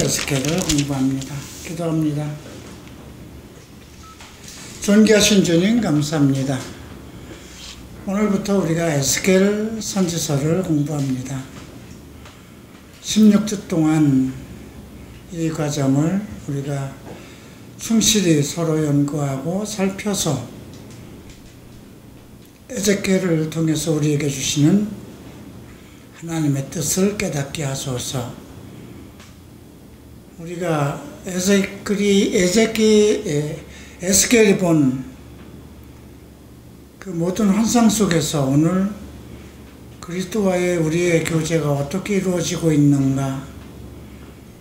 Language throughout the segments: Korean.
에스겔을 공부합니다. 기도합니다. 존귀하신 주님 감사합니다. 오늘부터 우리가 에스겔 선지서를 공부합니다. 16주 동안 이 과정을 우리가 충실히 서로 연구하고 살펴서 에스겔을 통해서 우리에게 주시는 하나님의 뜻을 깨닫게 하소서. 우리가 에스겔이 본 그 모든 환상 속에서 오늘 그리스도와의 우리의 교제가 어떻게 이루어지고 있는가,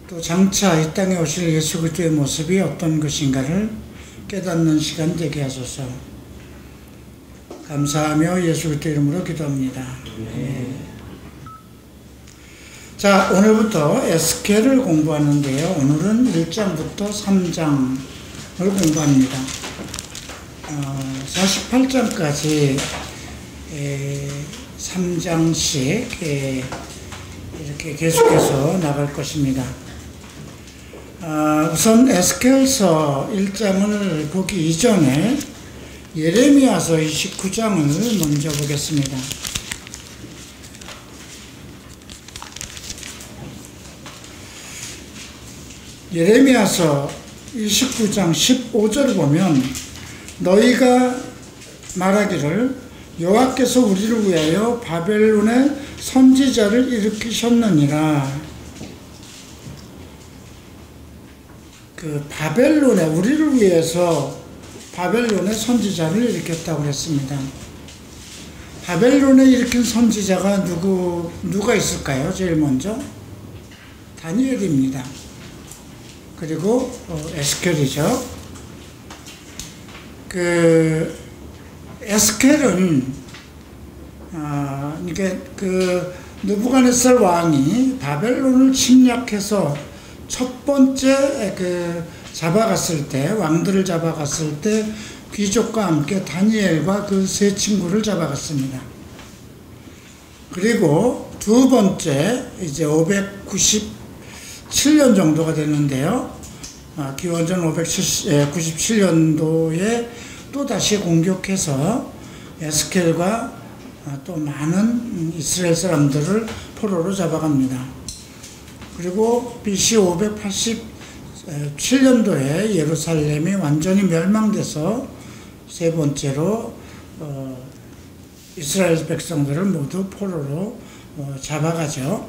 또 장차 이 땅에 오실 예수 그리스도의 모습이 어떤 것인가를 깨닫는 시간 되게 하소서. 감사하며 예수 그리스도 이름으로 기도합니다. 자, 오늘부터 에스겔을 공부하는데요. 오늘은 1장부터 3장을 공부합니다. 48장까지 3장씩 이렇게 계속해서 나갈 것입니다. 우선 에스겔서 1장을 보기 이전에 예레미야서 29장을 먼저 보겠습니다. 예레미야서 29장 15절을 보면 너희가 말하기를 여호와께서 우리를 위하여 바벨론의 선지자를 일으키셨느니라. 그 바벨론에 우리를 위해서 바벨론의 선지자를 일으켰다고 했습니다. 바벨론에 일으킨 선지자가 누가 있을까요? 제일 먼저 다니엘입니다. 그리고 에스겔이죠. 그 에스겔은 이게 그 느부갓네살 왕이 바벨론을 침략해서 첫 번째 그 잡아갔을 때, 왕들을 잡아갔을 때 귀족과 함께 다니엘과 그 세 친구를 잡아갔습니다. 그리고 두 번째 이제 597년 정도가 됐는데요. 기원전 597년도에 또 다시 공격해서 에스겔과 또 많은 이스라엘 사람들을 포로로 잡아갑니다. 그리고 BC 587년도에 예루살렘이 완전히 멸망돼서 세 번째로 이스라엘 백성들을 모두 포로로 잡아가죠.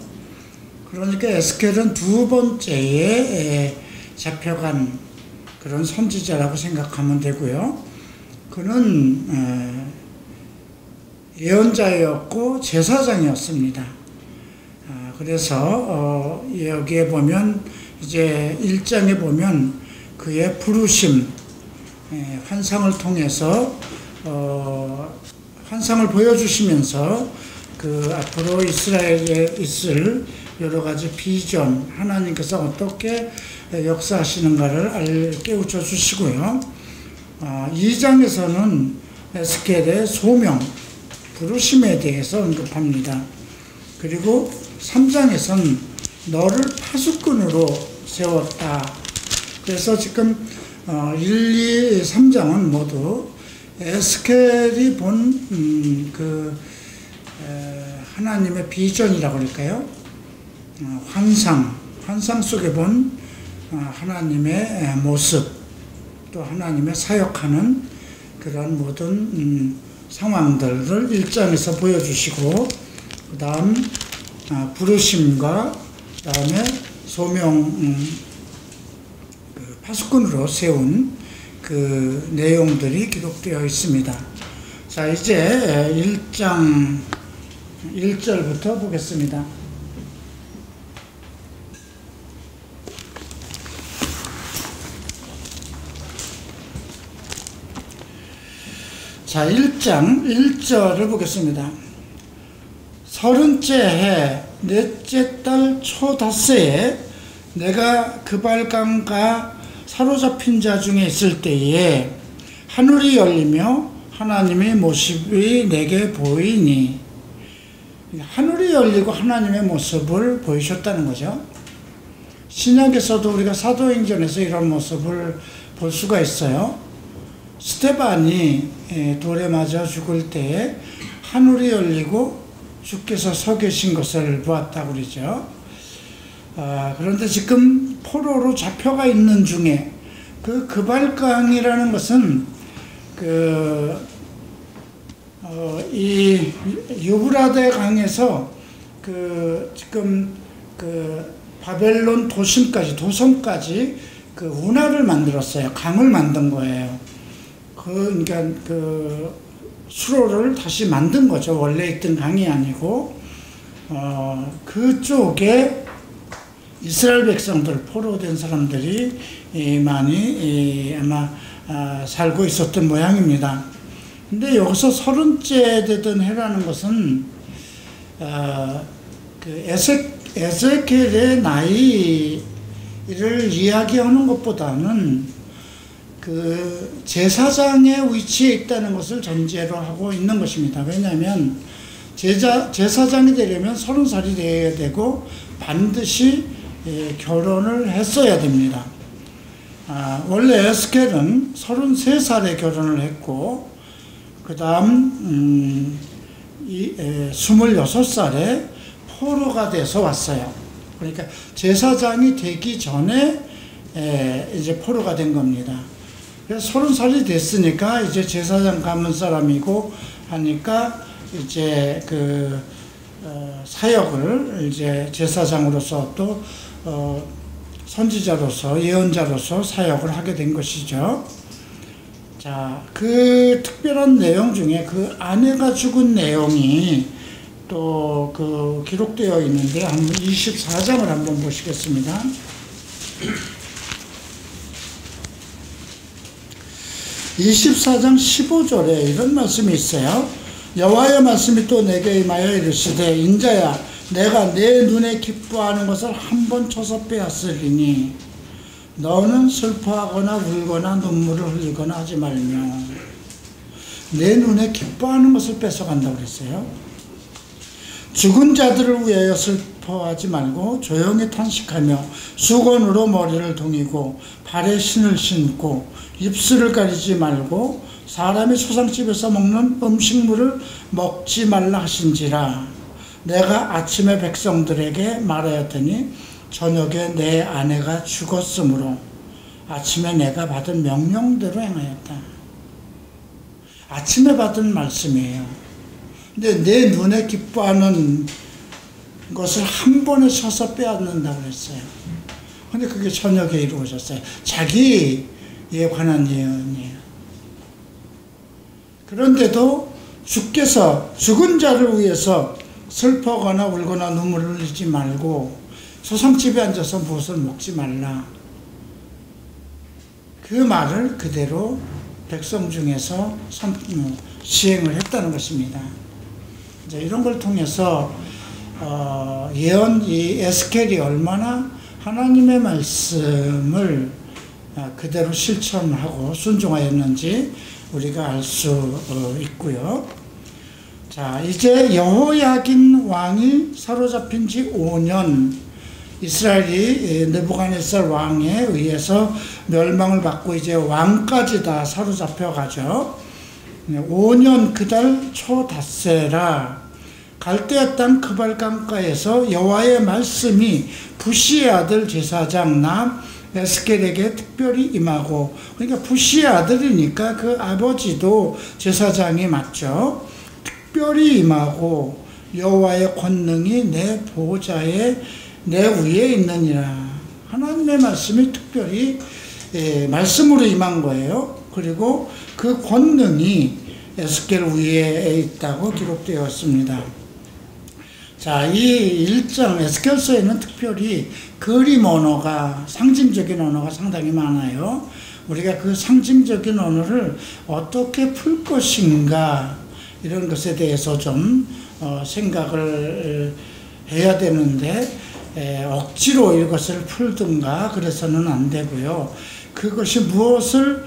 그러니까 에스겔은 두 번째에 잡혀간 그런 선지자라고 생각하면 되고요. 그는 예언자였고 제사장이었습니다. 그래서 여기에 보면 이제 1장에 보면 그의 부르심, 환상을 통해서 환상을 보여주시면서 그 앞으로 이스라엘에 있을 여러 가지 비전, 하나님께서 어떻게 역사하시는가를 깨우쳐 주시고요. 2장에서는 에스겔의 소명, 부르심에 대해서 언급합니다. 그리고 3장에서는 너를 파수꾼으로 세웠다. 그래서 지금 1, 2, 3장은 모두 에스겔이 본 하나님의 비전이라고 할까요? 환상 속에 본 하나님의 모습, 또 하나님의 사역하는 그런 모든 상황들을 1장에서 보여주시고, 그 다음 부르심과 그 다음에 소명, 파수꾼으로 세운 그 내용들이 기록되어 있습니다. 자, 이제 1장 1절부터 보겠습니다. 자, 1장 1절을 보겠습니다. 30째 해 넷째 달 초닷새에 내가 그발강가 사로잡힌 자 중에 있을 때에 하늘이 열리며 하나님의 모습이 내게 보이니, 하늘이 열리고 하나님의 모습을 보이셨다는 거죠. 신약에서도 우리가 사도행전에서 이런 모습을 볼 수가 있어요. 스데반이 돌에 맞아 죽을 때에 하늘이 열리고 주께서 서 계신 것을 보았다고 그러죠. 그런데 지금 포로로 잡혀가 있는 중에 그 그발강이라는 것은 이 유브라데 강에서 지금 바벨론 도성까지 운하를 만들었어요. 강을 만든 거예요. 그러니까 수로를 다시 만든 거죠. 원래 있던 강이 아니고, 그쪽에 이스라엘 백성들, 포로된 사람들이 많이 아마 살고 있었던 모양입니다. 근데 여기서 30째 되던 해라는 것은, 에스겔의 나이를 이야기하는 것보다는 제사장의 위치에 있다는 것을 전제로 하고 있는 것입니다. 왜냐하면 제사장이 되려면 30살이 되어야 되고 반드시 결혼을 했어야 됩니다. 원래 에스겔은 33살에 결혼을 했고 그 다음 26살에 포로가 돼서 왔어요. 그러니까 제사장이 되기 전에 이제 포로가 된 겁니다. 그래서 30살이 됐으니까 이제 제사장 가문 사람이고 하니까 이제 사역을 이제 제사장으로서 또 선지자로서 예언자로서 사역을 하게 된 것이죠. 자, 그 특별한 내용 중에 그 아내가 죽은 내용이 또 기록되어 있는데 한번 24장을 한번 보시겠습니다. 24장 15절에 이런 말씀이 있어요. 여호와의 말씀이 또 내게 임하여 이르시되 인자야 내가 내 눈에 기뻐하는 것을 한 번 쳐서 빼앗으리니 너는 슬퍼하거나 울거나 눈물을 흘리거나 하지 말며. 내 눈에 기뻐하는 것을 뺏어간다고 그랬어요. 죽은 자들을 위하여 슬퍼하지 말고 조용히 탄식하며 수건으로 머리를 동이고 발에 신을 신고 입술을 가리지 말고 사람이 초상집에서 먹는 음식물을 먹지 말라 하신지라. 내가 아침에 백성들에게 말하였더니 저녁에 내 아내가 죽었으므로 아침에 내가 받은 명령대로 행하였다. 아침에 받은 말씀이에요. 근데 내 눈에 기뻐하는 것을 한 번에 쳐서 빼앗는다고 했어요. 근데 그게 저녁에 이루어졌어요. 자기에 관한 예언이에요. 그런데도 주께서 죽은 자를 위해서 슬퍼거나 울거나 눈물을 흘리지 말고 소상집에 앉아서 무엇을 먹지 말라. 그 말을 그대로 백성 중에서 시행을 했다는 것입니다. 이제 이런 걸 통해서 예언 이 에스겔이 얼마나 하나님의 말씀을 그대로 실천하고 순종하였는지 우리가 알 수 있고요. 자, 이제 여호야긴 왕이 사로잡힌 지 5년, 이스라엘이 느부갓네살 왕에 의해서 멸망을 받고 이제 왕까지 다 사로잡혀 가죠. 5년 그달 초 닷새라 갈대아 땅 그발강가에서 여호와의 말씀이 부시의 아들 제사장 남 에스겔에게 특별히 임하고, 그러니까 부시의 아들이니까 그 아버지도 제사장이 맞죠. 특별히 임하고 여호와의 권능이 내 보좌에 내 위에 있느니라. 하나님의 말씀이 특별히 말씀으로 임한 거예요. 그리고 그 권능이 에스겔 위에 있다고 기록되었습니다. 자, 이 1장 에스겔서에는 특별히 그림 언어가, 상징적인 언어가 상당히 많아요. 우리가 그 상징적인 언어를 어떻게 풀 것인가 이런 것에 대해서 좀 생각을 해야 되는데 억지로 이것을 풀든가 그래서는 안 되고요. 그것이 무엇을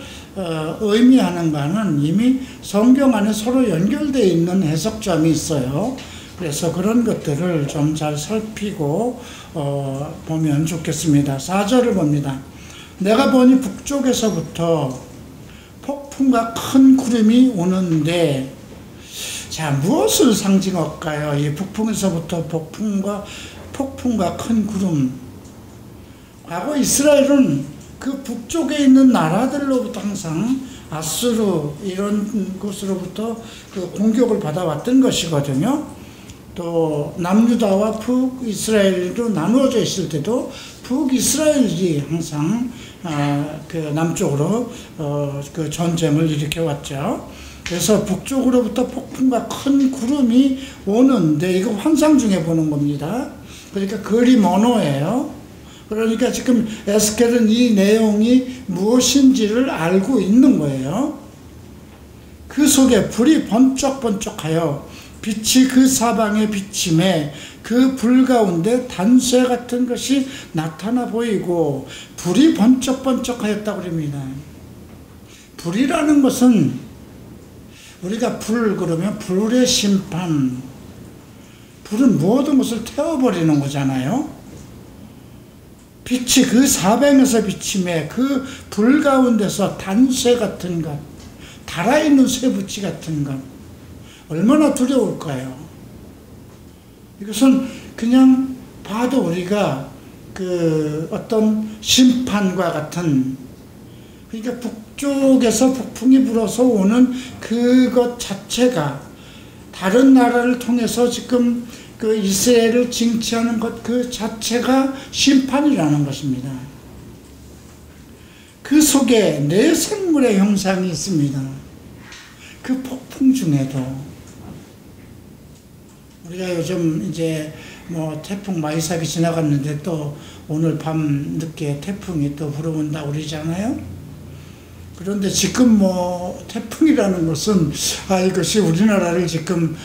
의미하는가는 이미 성경 안에 서로 연결되어 있는 해석점이 있어요. 그래서 그런 것들을 좀 잘 살피고 보면 좋겠습니다. 4절을 봅니다. 내가 보니 북쪽에서부터 폭풍과 큰 구름이 오는데, 자, 무엇을 상징할까요? 이 북풍에서부터 폭풍과 큰 구름. 과거 이스라엘은 그 북쪽에 있는 나라들로부터 항상 아수르 이런 곳으로부터 그 공격을 받아왔던 것이거든요. 또 남유다와 북이스라엘로 나누어져 있을 때도 북이스라엘이 항상 그 남쪽으로 그 전쟁을 일으켜 왔죠. 그래서 북쪽으로부터 폭풍과 큰 구름이 오는데, 이거 환상 중에 보는 겁니다. 그러니까 그림 언어예요. 그러니까 지금 에스겔은 이 내용이 무엇인지를 알고 있는 거예요. 그 속에 불이 번쩍번쩍하여 빛이 그 사방에 비침에 그 불 가운데 단쇠 같은 것이 나타나 보이고, 불이 번쩍번쩍하였다고 합니다. 불이라는 것은 우리가 불 그러면 불의 심판, 불은 모든 것을 태워버리는 거잖아요. 빛이 그 사방에서 비침에 그 불 가운데서 단쇠 같은 것, 달아있는 쇠붙이 같은 것, 얼마나 두려울까요? 이것은 그냥 봐도 우리가 그 어떤 심판과 같은, 그러니까 북쪽에서 북풍이 불어서 오는 그것 자체가 다른 나라를 통해서 지금 그 이스라엘을 징치하는 것 그 자체가 심판이라는 것입니다. 그 속에 네 생물의 형상이 있습니다. 그 폭풍 중에도 우리가 요즘 이제 뭐 태풍 마이삭이 지나갔는데 또 오늘 밤 늦게 태풍이 또 불어온다 그러잖아요. 그런데 지금 뭐 태풍이라는 것은 이것이 우리나라를 지금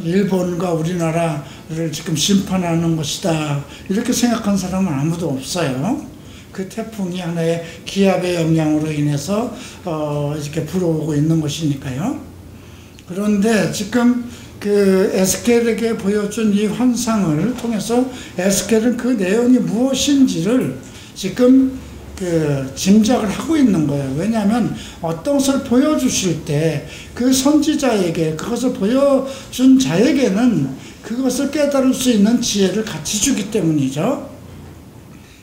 일본과 우리나라를 지금 심판하는 것이다 이렇게 생각한 사람은 아무도 없어요. 그 태풍이 하나의 기압의 영향으로 인해서 이렇게 불어오고 있는 것이니까요. 그런데 지금 그 에스겔에게 보여준 이 환상을 통해서 에스겔은 그 내용이 무엇인지를 지금 그 짐작을 하고 있는 거예요. 왜냐하면 어떤 것을 보여주실 때 그 선지자에게 그것을 보여준 자에게는 그것을 깨달을 수 있는 지혜를 같이 주기 때문이죠.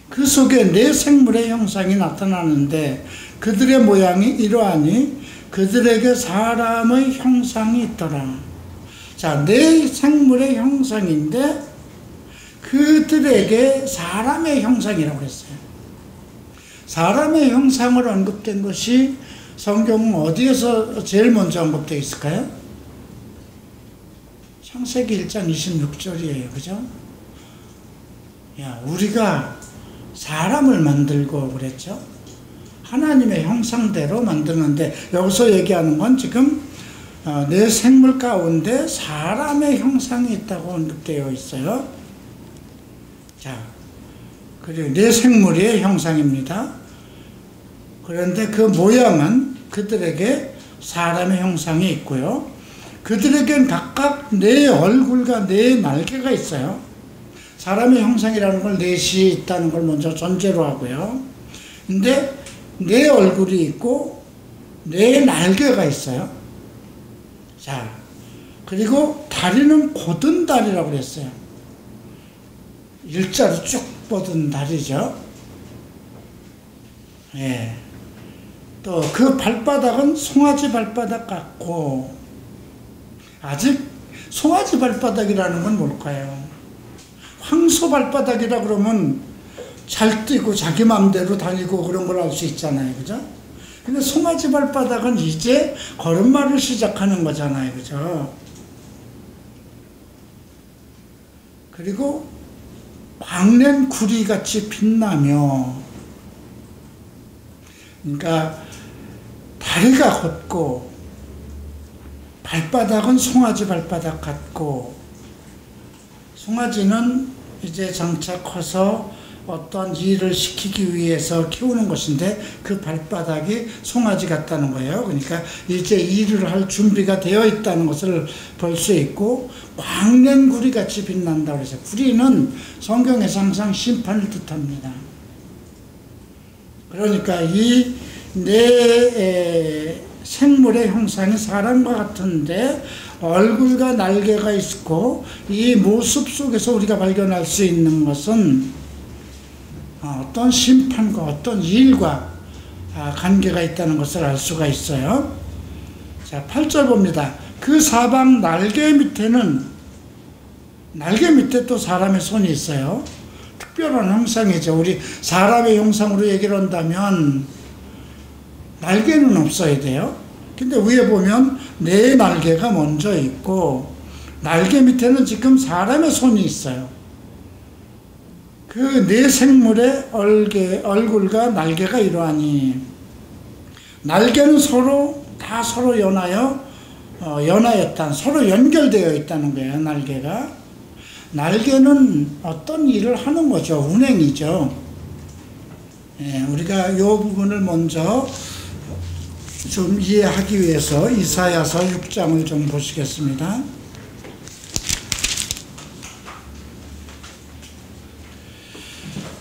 그 속에 네 생물의 형상이 나타나는데 그들의 모양이 이러하니 그들에게 사람의 형상이 있더라. 자, 네 생물의 형상인데 그들에게 사람의 형상이라고 했어요. 사람의 형상을 언급된 것이 성경은 어디에서 제일 먼저 언급되어 있을까요? 창세기 1장 26절이에요. 그죠? 야, 우리가 사람을 만들고 그랬죠? 하나님의 형상대로 만드는데 여기서 얘기하는 건 지금 내 생물 가운데 사람의 형상이 있다고 언급되어 있어요. 자, 그리고 내 생물의 형상입니다. 그런데 그 모양은 그들에게 사람의 형상이 있고요. 그들에겐 각각 네 얼굴과 네 날개가 있어요. 사람의 형상이라는 걸 넷이 있다는 걸 먼저 전제로 하고요. 근데 네 얼굴이 있고 네 날개가 있어요. 자, 그리고 다리는 곧은 다리라고 그랬어요. 일자로 쭉 뻗은 다리죠. 예. 또 그 발바닥은 송아지 발바닥 같고, 아직 송아지 발바닥이라는 건 뭘까요? 황소 발바닥이라 그러면 잘 뛰고 자기 마음대로 다니고 그런 걸 알 수 있잖아요. 그죠? 근데 송아지 발바닥은 이제 걸음마를 시작하는 거잖아요. 그죠? 그리고 광낸 구리같이 빛나며, 그러니까 다리가 걷고 발바닥은 송아지 발바닥 같고, 송아지는 이제 장차 커서 어떤 일을 시키기 위해서 키우는 것인데 그 발바닥이 송아지 같다는 거예요. 그러니까 이제 일을 할 준비가 되어 있다는 것을 볼 수 있고, 광랜구리 같이 빛난다고 해서, 구리는 성경에서 항상 심판을 뜻합니다. 그러니까 이 내 생물의 형상이 사람과 같은데 얼굴과 날개가 있고, 이 모습 속에서 우리가 발견할 수 있는 것은 어떤 심판과 어떤 일과 관계가 있다는 것을 알 수가 있어요. 자, 8절 봅니다. 그 사방 날개 밑에 또 사람의 손이 있어요. 특별한 형상이죠. 우리 사람의 형상으로 얘기를 한다면 날개는 없어야 돼요. 근데 위에 보면 네 날개가 먼저 있고, 날개 밑에는 지금 사람의 손이 있어요. 그 네 생물의 얼굴과 날개가 이러하니, 날개는 서로 연하였다. 서로 연결되어 있다는 거예요. 날개는 어떤 일을 하는 거죠. 운행이죠. 우리가 이 부분을 먼저 좀 이해하기 위해서 이사야서 6장을 좀 보시겠습니다.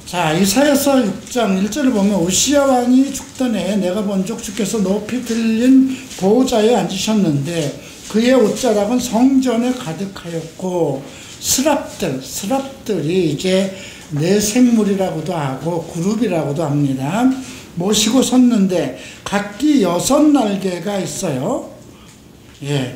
자, 이사야서 6장 1절을 보면, 우시야 왕이 죽던 해에 내가 본즉 주께서 높이 들린 보호자에 앉으셨는데 그의 옷자락은 성전에 가득하였고, 스랍들이 이제 내 생물이라고도 하고 그룹이라고도 합니다. 모시고 섰는데 각기 6날개가 있어요.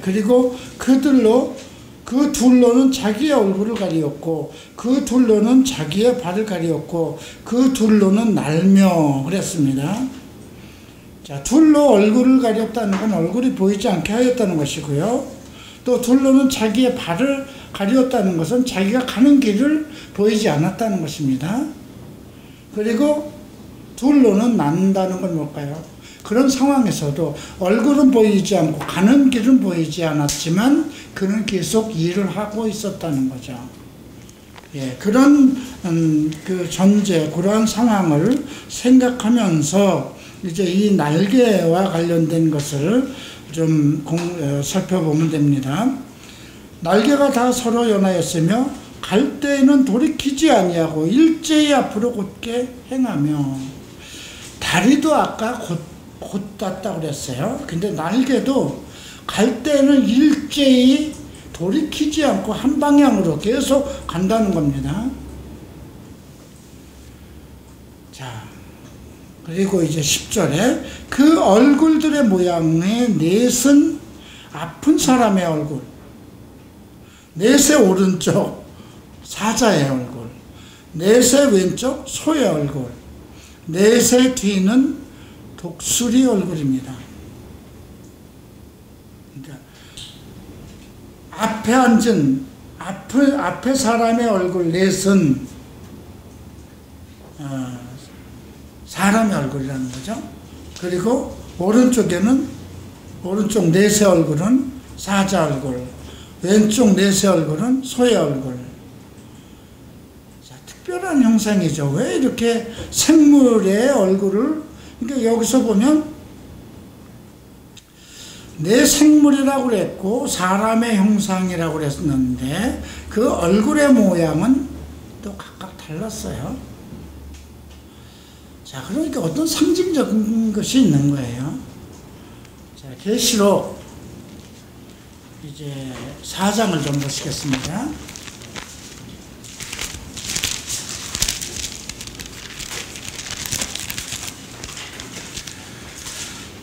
그리고 그 둘로는 자기의 얼굴을 가리었고, 그 둘로는 자기의 발을 가리었고, 그 둘로는 날며 그랬습니다. 자, 둘로 얼굴을 가렸다는 건 얼굴이 보이지 않게 하였다는 것이고요. 또 둘로는 자기의 발을 가리었다는 것은 자기가 가는 길을 보이지 않았다는 것입니다. 그리고 둘로는 난다는 건 뭘까요? 그런 상황에서도 얼굴은 보이지 않고 가는 길은 보이지 않았지만 그는 계속 일을 하고 있었다는 거죠. 그런 그 전제, 그러한 상황을 생각하면서 이제 이 날개와 관련된 것을 좀 살펴보면 됩니다. 날개가 다 서로 연하였으며 갈 때에는 돌이키지 아니하고 일제히 앞으로 곧게 행하며, 다리도 아까 곧닿다고 그랬어요. 근데 날개도 갈 때는 일제히 돌이키지 않고 한 방향으로 계속 간다는 겁니다. 자, 그리고 이제 10절에 그 얼굴들의 모양의 넷은 아픈 사람의 얼굴, 넷의 오른쪽 사자의 얼굴, 넷의 왼쪽 소의 얼굴, 넷의 뒤는 독수리 얼굴입니다. 그러니까 앞에 앉은 앞에 사람의 얼굴 넷은 사람의 얼굴이라는 거죠. 그리고 오른쪽 넷의 얼굴은 사자 얼굴, 왼쪽 넷의 얼굴은 소의 얼굴. 자, 특별한 형상이죠. 왜 이렇게 생물의 얼굴을, 그러니까 여기서 보면 내 생물이라고 그랬고 사람의 형상이라고 그랬는데 그 얼굴의 모양은 또 각각 달랐어요. 자, 그러니까 어떤 상징적인 것이 있는 거예요. 자, 계시록 이제 4장을 좀 보시겠습니다.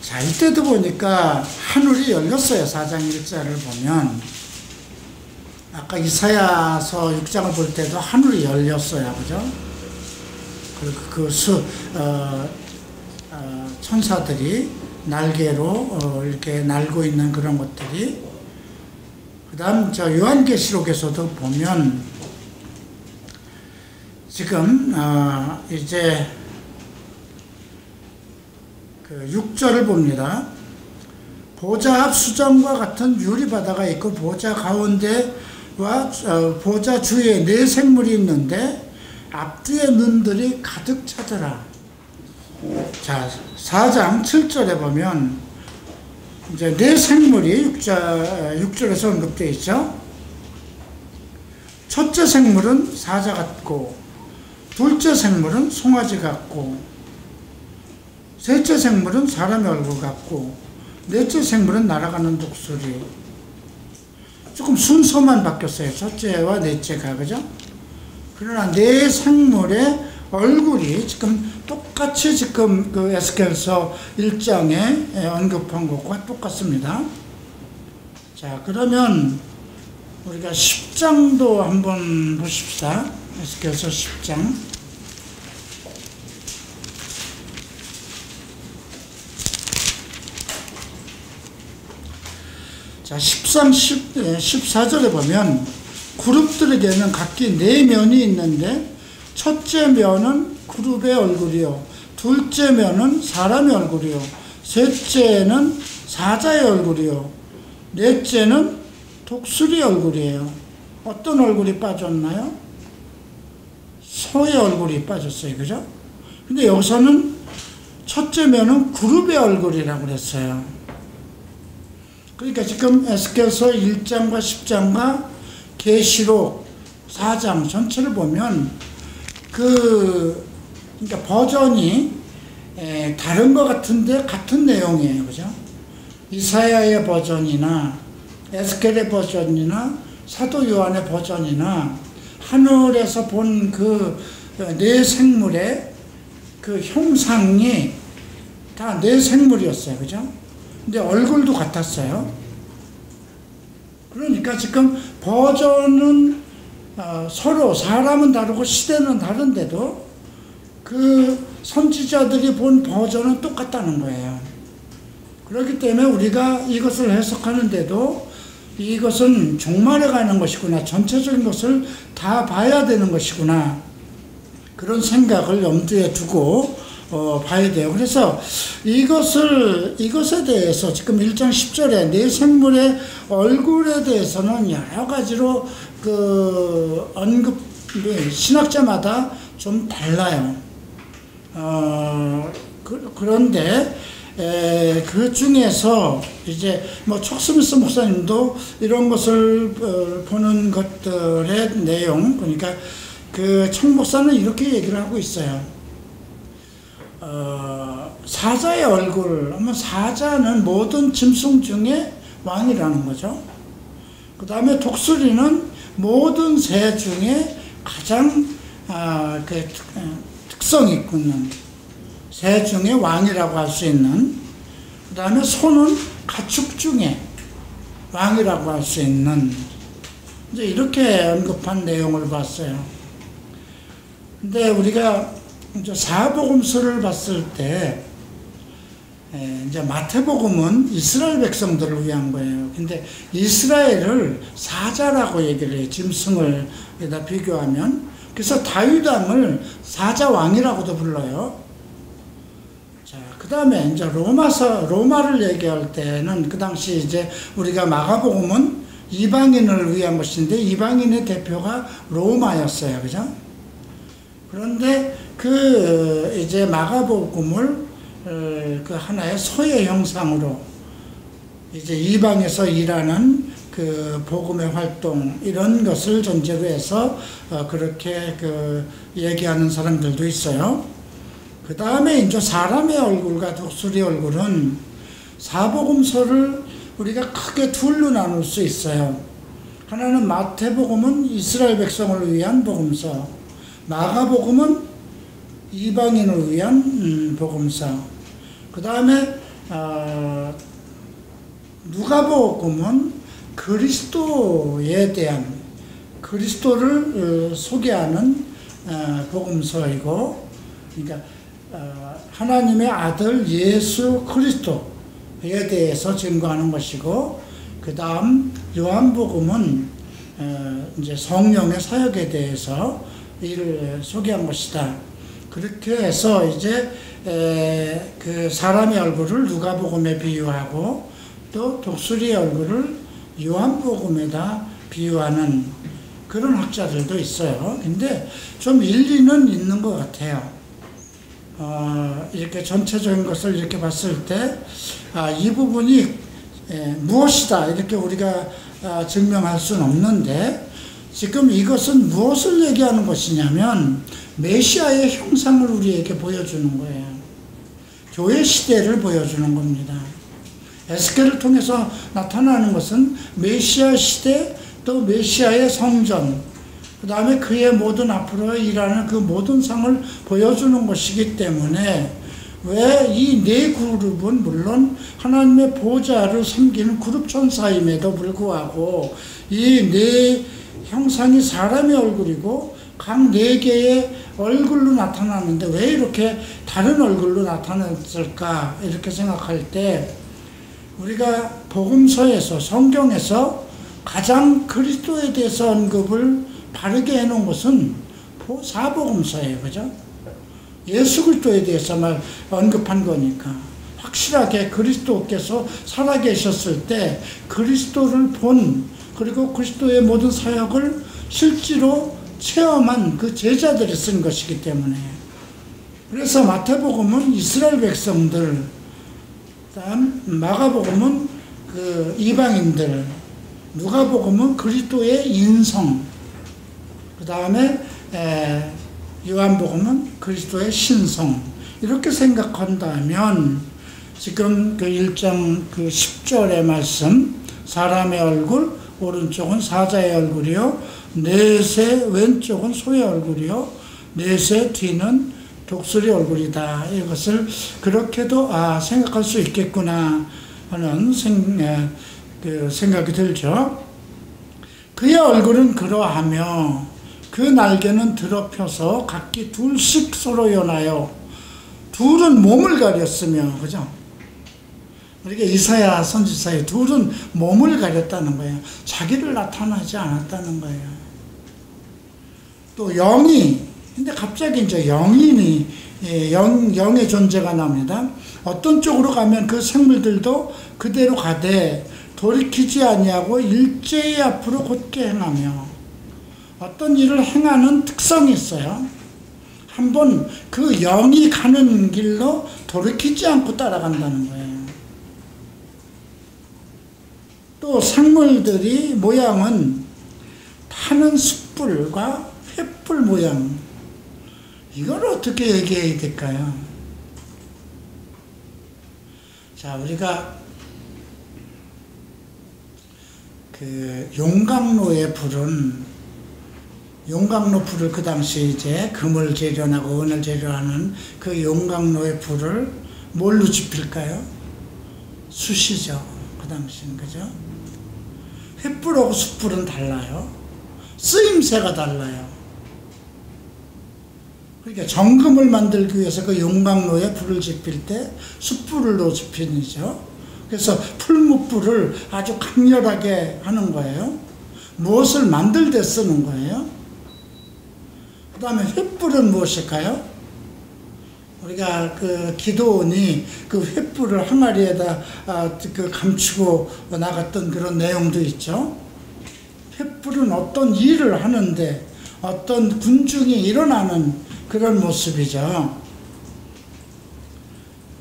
자, 이때도 보니까 하늘이 열렸어요. 4장 1절을 보면. 아까 이사야서 6장을 볼 때도 하늘이 열렸어요. 그죠? 그리고 천사들이 날개로 이렇게 날고 있는 그런 것들이. 그 다음 요한계시록에서도 보면 지금 이제 그 6절을 봅니다. 보좌 앞 수정과 같은 유리바다가 있고 보좌 가운데와 보좌 주위에 네 생물이 있는데 앞뒤의 눈들이 가득 차더라. 자, 4장 7절에 보면 이제 네 생물이 6절에서 언급되어 있죠. 첫째 생물은 사자 같고, 둘째 생물은 송아지 같고, 셋째 생물은 사람의 얼굴 같고, 넷째 생물은 날아가는 독수리. 조금 순서만 바뀌었어요. 첫째와 넷째가, 그죠? 그러나 네 생물의 얼굴이 지금 똑같이 지금 그 에스겔서 1장에 언급한 것과 똑같습니다. 자, 그러면 우리가 10장도 한번 보십시다. 에스겔서 10장. 자, 14절에 보면 그룹들에게는 각기 네 면이 있는데, 첫째 면은 그룹의 얼굴이요, 둘째 면은 사람의 얼굴이요, 셋째는 사자의 얼굴이요, 넷째는 독수리 얼굴이에요. 어떤 얼굴이 빠졌나요? 소의 얼굴이 빠졌어요. 그죠? 근데 여기서는 첫째 면은 그룹의 얼굴이라고 그랬어요. 그러니까 지금 에스겔서 1장과 10장과 계시록 4장 전체를 보면 그러니까 버전이 다른 것 같은데 같은 내용이에요. 그죠? 이사야의 버전이나 에스겔의 버전이나 사도 요한의 버전이나 하늘에서 본 그 네 생물의 그 형상이 다 네 생물이었어요. 그죠? 근데 얼굴도 같았어요. 그러니까 지금 버전은 서로 사람은 다르고 시대는 다른데도 그 선지자들이 본 버전은 똑같다는 거예요. 그렇기 때문에 우리가 이것을 해석하는데도 이것은 종말에 가는 것이구나, 전체적인 것을 다 봐야 되는 것이구나, 그런 생각을 염두에 두고 봐야 돼요. 그래서 이것에 대해서 지금 1장 10절에 네 생물의 얼굴에 대해서는 여러 가지로 그 언급이 신학자마다 좀 달라요. 그런데 그 중에서 이제 뭐 촉스미스 목사님도 이런 것을 보는 것들의 내용, 그러니까 그 청 목사는 이렇게 얘기를 하고 있어요. 사자의 얼굴 하면 사자는 모든 짐승 중에 왕이라는 거죠. 그 다음에 독수리는 모든 새 중에 가장 특성이 있는 새 중에 왕이라고 할 수 있는, 그 다음에 소는 가축 중에 왕이라고 할 수 있는, 이제 이렇게 언급한 내용을 봤어요. 근데 우리가 이제 사복음서를 봤을 때 이제 마태복음은 이스라엘 백성들을 위한 거예요. 근데 이스라엘을 사자라고 얘기를 해요. 짐승을 여기다 비교하면. 그래서 다윗 왕을 사자 왕이라고도 불러요. 자, 그 다음에 이제 로마를 얘기할 때는 그 당시 이제 우리가 마가복음은 이방인을 위한 것인데 이방인의 대표가 로마였어요. 그죠? 그런데 이제 마가복음을 그 하나의 소의 형상으로 이제 이방에서 일하는 그 복음의 활동, 이런 것을 전제로 해서 그렇게 얘기하는 사람들도 있어요. 그 다음에 이제 사람의 얼굴과 독수리 얼굴은 사복음서를 우리가 크게 둘로 나눌 수 있어요. 하나는 마태복음은 이스라엘 백성을 위한 복음서, 마가복음은 이방인을 위한 복음서, 그 다음에 누가복음은 그리스도에 대한, 그리스도를 소개하는 복음서이고, 그러니까 하나님의 아들 예수 그리스도에 대해서 증거하는 것이고, 그 다음 요한복음은 이제 성령의 사역에 대해서 이를 소개한 것이다. 그렇게 해서 이제 그 사람의 얼굴을 누가복음에 비유하고 또 독수리의 얼굴을 요한복음에다 비유하는 그런 학자들도 있어요. 근데 좀 일리는 있는 것 같아요. 이렇게 전체적인 것을 이렇게 봤을 때, 이 부분이 무엇이다 이렇게 우리가 증명할 수는 없는데, 지금 이것은 무엇을 얘기하는 것이냐면 메시아의 형상을 우리에게 보여주는 거예요. 교회 시대를 보여주는 겁니다. 에스겔을 통해서 나타나는 것은 메시아 시대, 또 메시아의 성전, 그 다음에 그의 모든 앞으로 일하는 그 모든 상을 보여주는 것이기 때문에, 왜 이 네 그룹은 물론 하나님의 보좌를 섬기는 그룹 천사임에도 불구하고 이 네 형상이 사람의 얼굴이고 각 네 개의 얼굴로 나타나는데 왜 이렇게 다른 얼굴로 나타났을까 이렇게 생각할 때, 우리가 복음서에서, 성경에서 가장 그리스도에 대해서 언급을 바르게 해놓은 것은 사복음서예요. 그죠? 예수 그리스도에 대해서만 언급한 거니까. 확실하게 그리스도께서 살아계셨을 때 그리스도를 본, 그리고 그리스도의 모든 사역을 실제로 체험한 그 제자들이 쓴 것이기 때문에. 그래서 마태복음은 이스라엘 백성들, 다음 마가복음은 그 이방인들, 누가복음은 그리스도의 인성, 그 다음에 요한복음은 그리스도의 신성, 이렇게 생각한다면 지금 그 1장 그 10절의 말씀, 사람의 얼굴, 오른쪽은 사자의 얼굴이요, 넷의 왼쪽은 소의 얼굴이요, 넷의 뒤는 독수리 얼굴이다. 이것을 그렇게도 생각할 수 있겠구나 하는 생각이 들죠. 그의 얼굴은 그러하며 그 날개는 드러펴서 각기 둘씩 서로 연하여, 둘은 몸을 가렸으며, 그죠? 우리가 이사야 선지자의 둘은 몸을 가렸다는 거예요. 자기를 나타나지 않았다는 거예요. 또 영이, 근데 갑자기 이제 영인이, 영의 존재가 나옵니다. 어떤 쪽으로 가면 그 생물들도 그대로 가되 돌이키지 아니하고 일제히 앞으로 곧게 행하며, 어떤 일을 행하는 특성이 있어요. 한번 그 영이 가는 길로 돌이키지 않고 따라간다는 거예요. 또 생물들이 모양은 타는 숯불과 횃불 모양, 이걸 어떻게 얘기해야 될까요? 자, 우리가 그 용광로의 불은, 용광로 불을 그 당시 이제 금을 재련하고 은을 재련하는 그 용광로의 불을 뭘로 지필까요? 숯이죠. 그 당시는, 그죠? 횃불하고 숯불은 달라요. 쓰임새가 달라요. 그러니까 정금을 만들기 위해서 그 용광로에 불을 지필 때 숯불로 지피죠. 그래서 풀무불을 아주 강렬하게 하는 거예요. 무엇을 만들 때 쓰는 거예요. 그 다음에 횃불은 무엇일까요? 우리가 그 기도원이 그 횃불을 항아리에다 그 감추고 나갔던 그런 내용도 있죠. 횃불은 어떤 일을 하는데 어떤 군중이 일어나는 그런 모습이죠.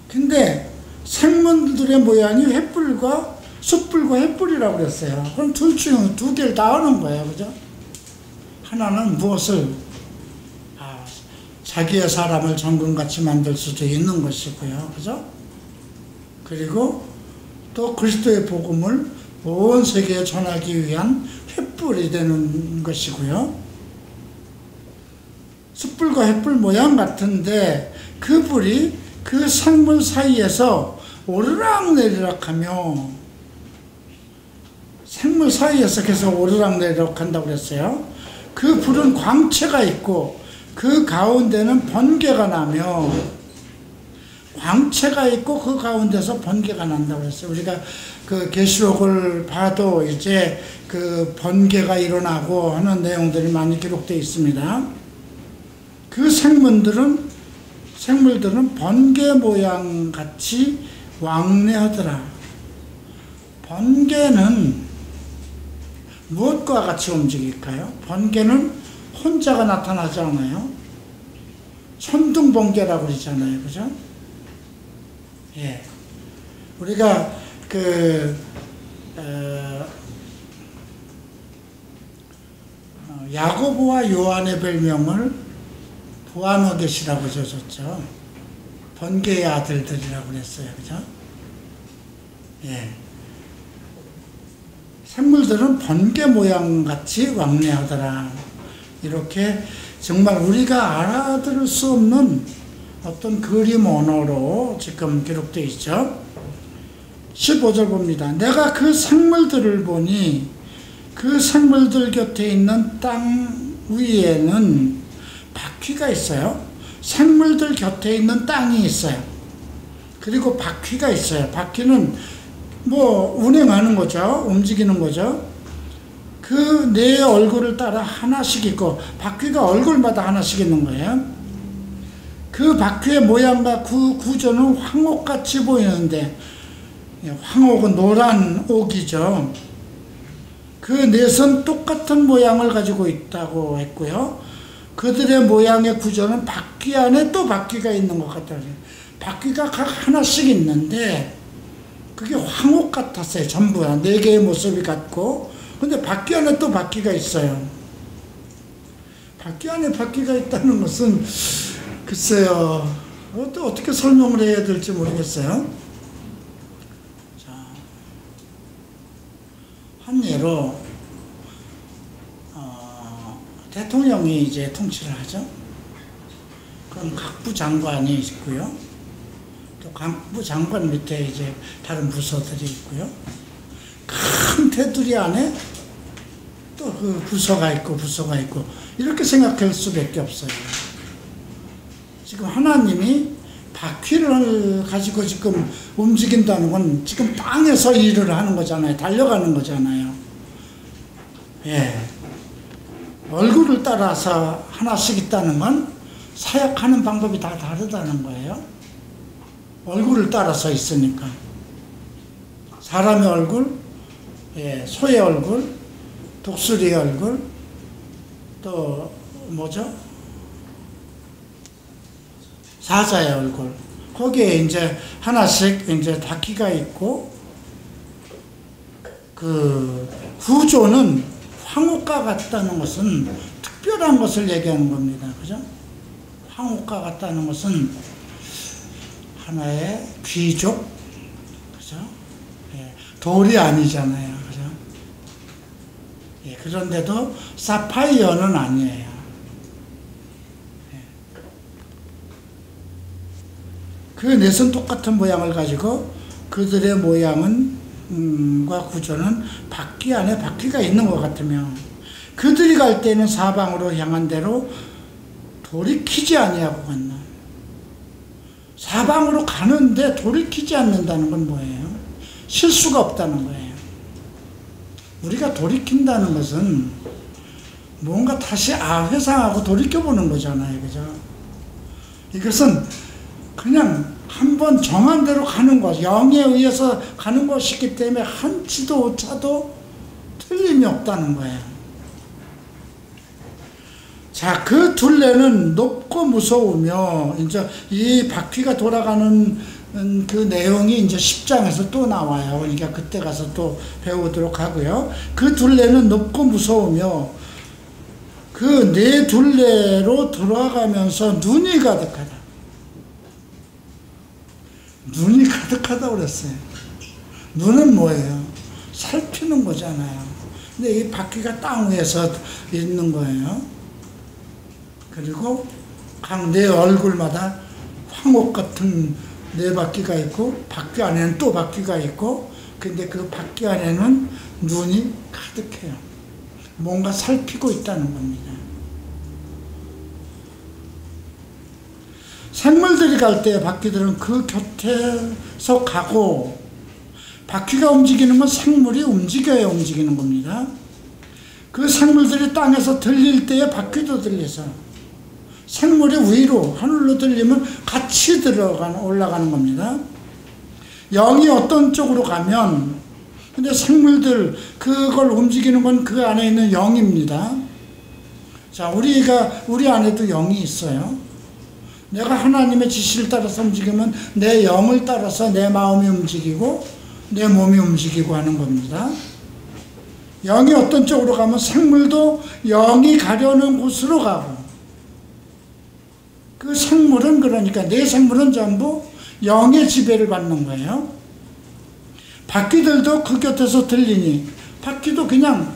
근데 생물들의 모양이 횃불과 숯불과 횃불이라고 그랬어요. 그럼 둘 중 두 개를 다 하는 거예요. 그죠? 하나는 무엇을 자기의 사람을 정금같이 만들 수도 있는 것이고요. 그죠? 그리고 또 그리스도의 복음을 온 세계에 전하기 위한 횃불이 되는 것이고요. 숯불과 횃불 모양 같은데 그 불이 그 생물 사이에서 오르락내리락 하며, 생물 사이에서 계속 오르락내리락 한다고 그랬어요. 그 불은 광채가 있고 그 가운데는 번개가 나며, 광채가 있고 그 가운데서 번개가 난다고 그랬어요. 우리가 그 계시록을 봐도 이제 그 번개가 일어나고 하는 내용들이 많이 기록되어 있습니다. 그 생물들은 번개 모양 같이 왕래하더라. 번개는 무엇과 같이 움직일까요? 번개는 혼자가 나타나지 않아요. 천둥번개라고 그러잖아요. 그죠? 예. 우리가 야고보와 요한의 별명을 보아너겟이라고 지어줬죠. 번개의 아들들이라고 그랬어요. 그죠? 예. 생물들은 번개 모양같이 왕래하더라. 이렇게 정말 우리가 알아들을 수 없는 어떤 그림 언어로 지금 기록되어 있죠. 15절 봅니다. 내가 그 생물들을 보니 그 생물들 곁에 있는 땅 위에는 바퀴가 있어요. 생물들 곁에 있는 땅이 있어요. 그리고 바퀴가 있어요. 바퀴는 뭐 운행하는 거죠. 움직이는 거죠. 그 내 얼굴을 따라 하나씩 있고, 바퀴가 얼굴마다 하나씩 있는 거예요. 그 바퀴의 모양과 그 구조는 황옥같이 보이는데, 황옥은 노란 옥이죠. 그 넷은 똑같은 모양을 가지고 있다고 했고요. 그들의 모양의 구조는 바퀴 안에 또 바퀴가 있는 것 같아요. 바퀴가 각 하나씩 있는데 그게 황옥 같았어요. 전부 다 4개의 모습이 같고, 근데 바퀴 안에 또 바퀴가 있어요. 바퀴 안에 바퀴가 있다는 것은 글쎄요, 어떻게 설명을 해야 될지 모르겠어요. 자, 한 예로 대통령이 이제 통치를 하죠. 그럼 각부 장관이 있고요. 또 각부 장관 밑에 이제 다른 부서들이 있고요. 큰 테두리 안에 또 그 부서가 있고 이렇게 생각할 수밖에 없어요. 지금 하나님이 바퀴를 가지고 지금 움직인다는 건 지금 땅에서 일을 하는 거잖아요. 달려가는 거잖아요. 예. 얼굴을 따라서 하나씩 있다는 건 사역하는 방법이 다 다르다는 거예요. 얼굴을 따라서 있으니까. 사람의 얼굴, 예, 소의 얼굴, 독수리의 얼굴, 또 뭐죠? 사자의 얼굴. 거기에 이제 하나씩 이제 바퀴가 있고, 그 구조는 황옥과 같다는 것은 특별한 것을 얘기하는 겁니다. 그죠? 황옥과 같다는 것은 하나의 귀족, 그죠? 예, 돌이 아니잖아요. 그죠? 예, 그런데도 사파이어는 아니에요. 예. 그 넷은 똑같은 모양을 가지고 그들의 모양은 과 구조는 바퀴 안에 바퀴가 있는 것 같으며, 그들이 갈 때는 사방으로 향한 대로 돌이키지 아니하고 갔나. 사방으로 가는데 돌이키지 않는다는 건 뭐예요? 실수가 없다는 거예요. 우리가 돌이킨다는 것은 뭔가 다시 회상하고 돌이켜보는 거잖아요. 그죠? 이것은 그냥 한번 정한 대로 가는 것, 영에 의해서 가는 것이기 때문에 한치도 오차도 틀림이 없다는 거예요. 자, 그 둘레는 높고 무서우며, 이제 이 바퀴가 돌아가는 그 내용이 이제 10장에서 또 나와요. 그러니까 그때 가서 또 배우도록 하고요. 그 둘레는 높고 무서우며, 그 네 둘레로 돌아가면서 눈이 가득하다. 눈이 가득하다고 그랬어요. 눈은 뭐예요? 살피는 거잖아요. 근데 이 바퀴가 땅 위에서 있는 거예요. 그리고 각 네 얼굴마다 황옥 같은 네 바퀴가 있고, 바퀴 안에는 또 바퀴가 있고, 근데 그 바퀴 안에는 눈이 가득해요. 뭔가 살피고 있다는 겁니다. 생물들이 갈 때 바퀴들은 그 곁에서 가고, 바퀴가 움직이는 건 생물이 움직여야 움직이는 겁니다. 그 생물들이 땅에서 들릴 때에 바퀴도 들려서, 생물이 위로 하늘로 들리면 같이 올라가는 겁니다. 영이 어떤 쪽으로 가면 근데 생물들, 그걸 움직이는 건 그 안에 있는 영입니다. 자, 우리 안에도 영이 있어요. 내가 하나님의 지시를 따라서 움직이면 내 영을 따라서 내 마음이 움직이고 내 몸이 움직이고 하는 겁니다. 영이 어떤 쪽으로 가면 생물도 영이 가려는 곳으로 가고, 그 생물은, 그러니까 내 생물은 전부 영의 지배를 받는 거예요. 바퀴들도 그 곁에서 들리니, 바퀴도 그냥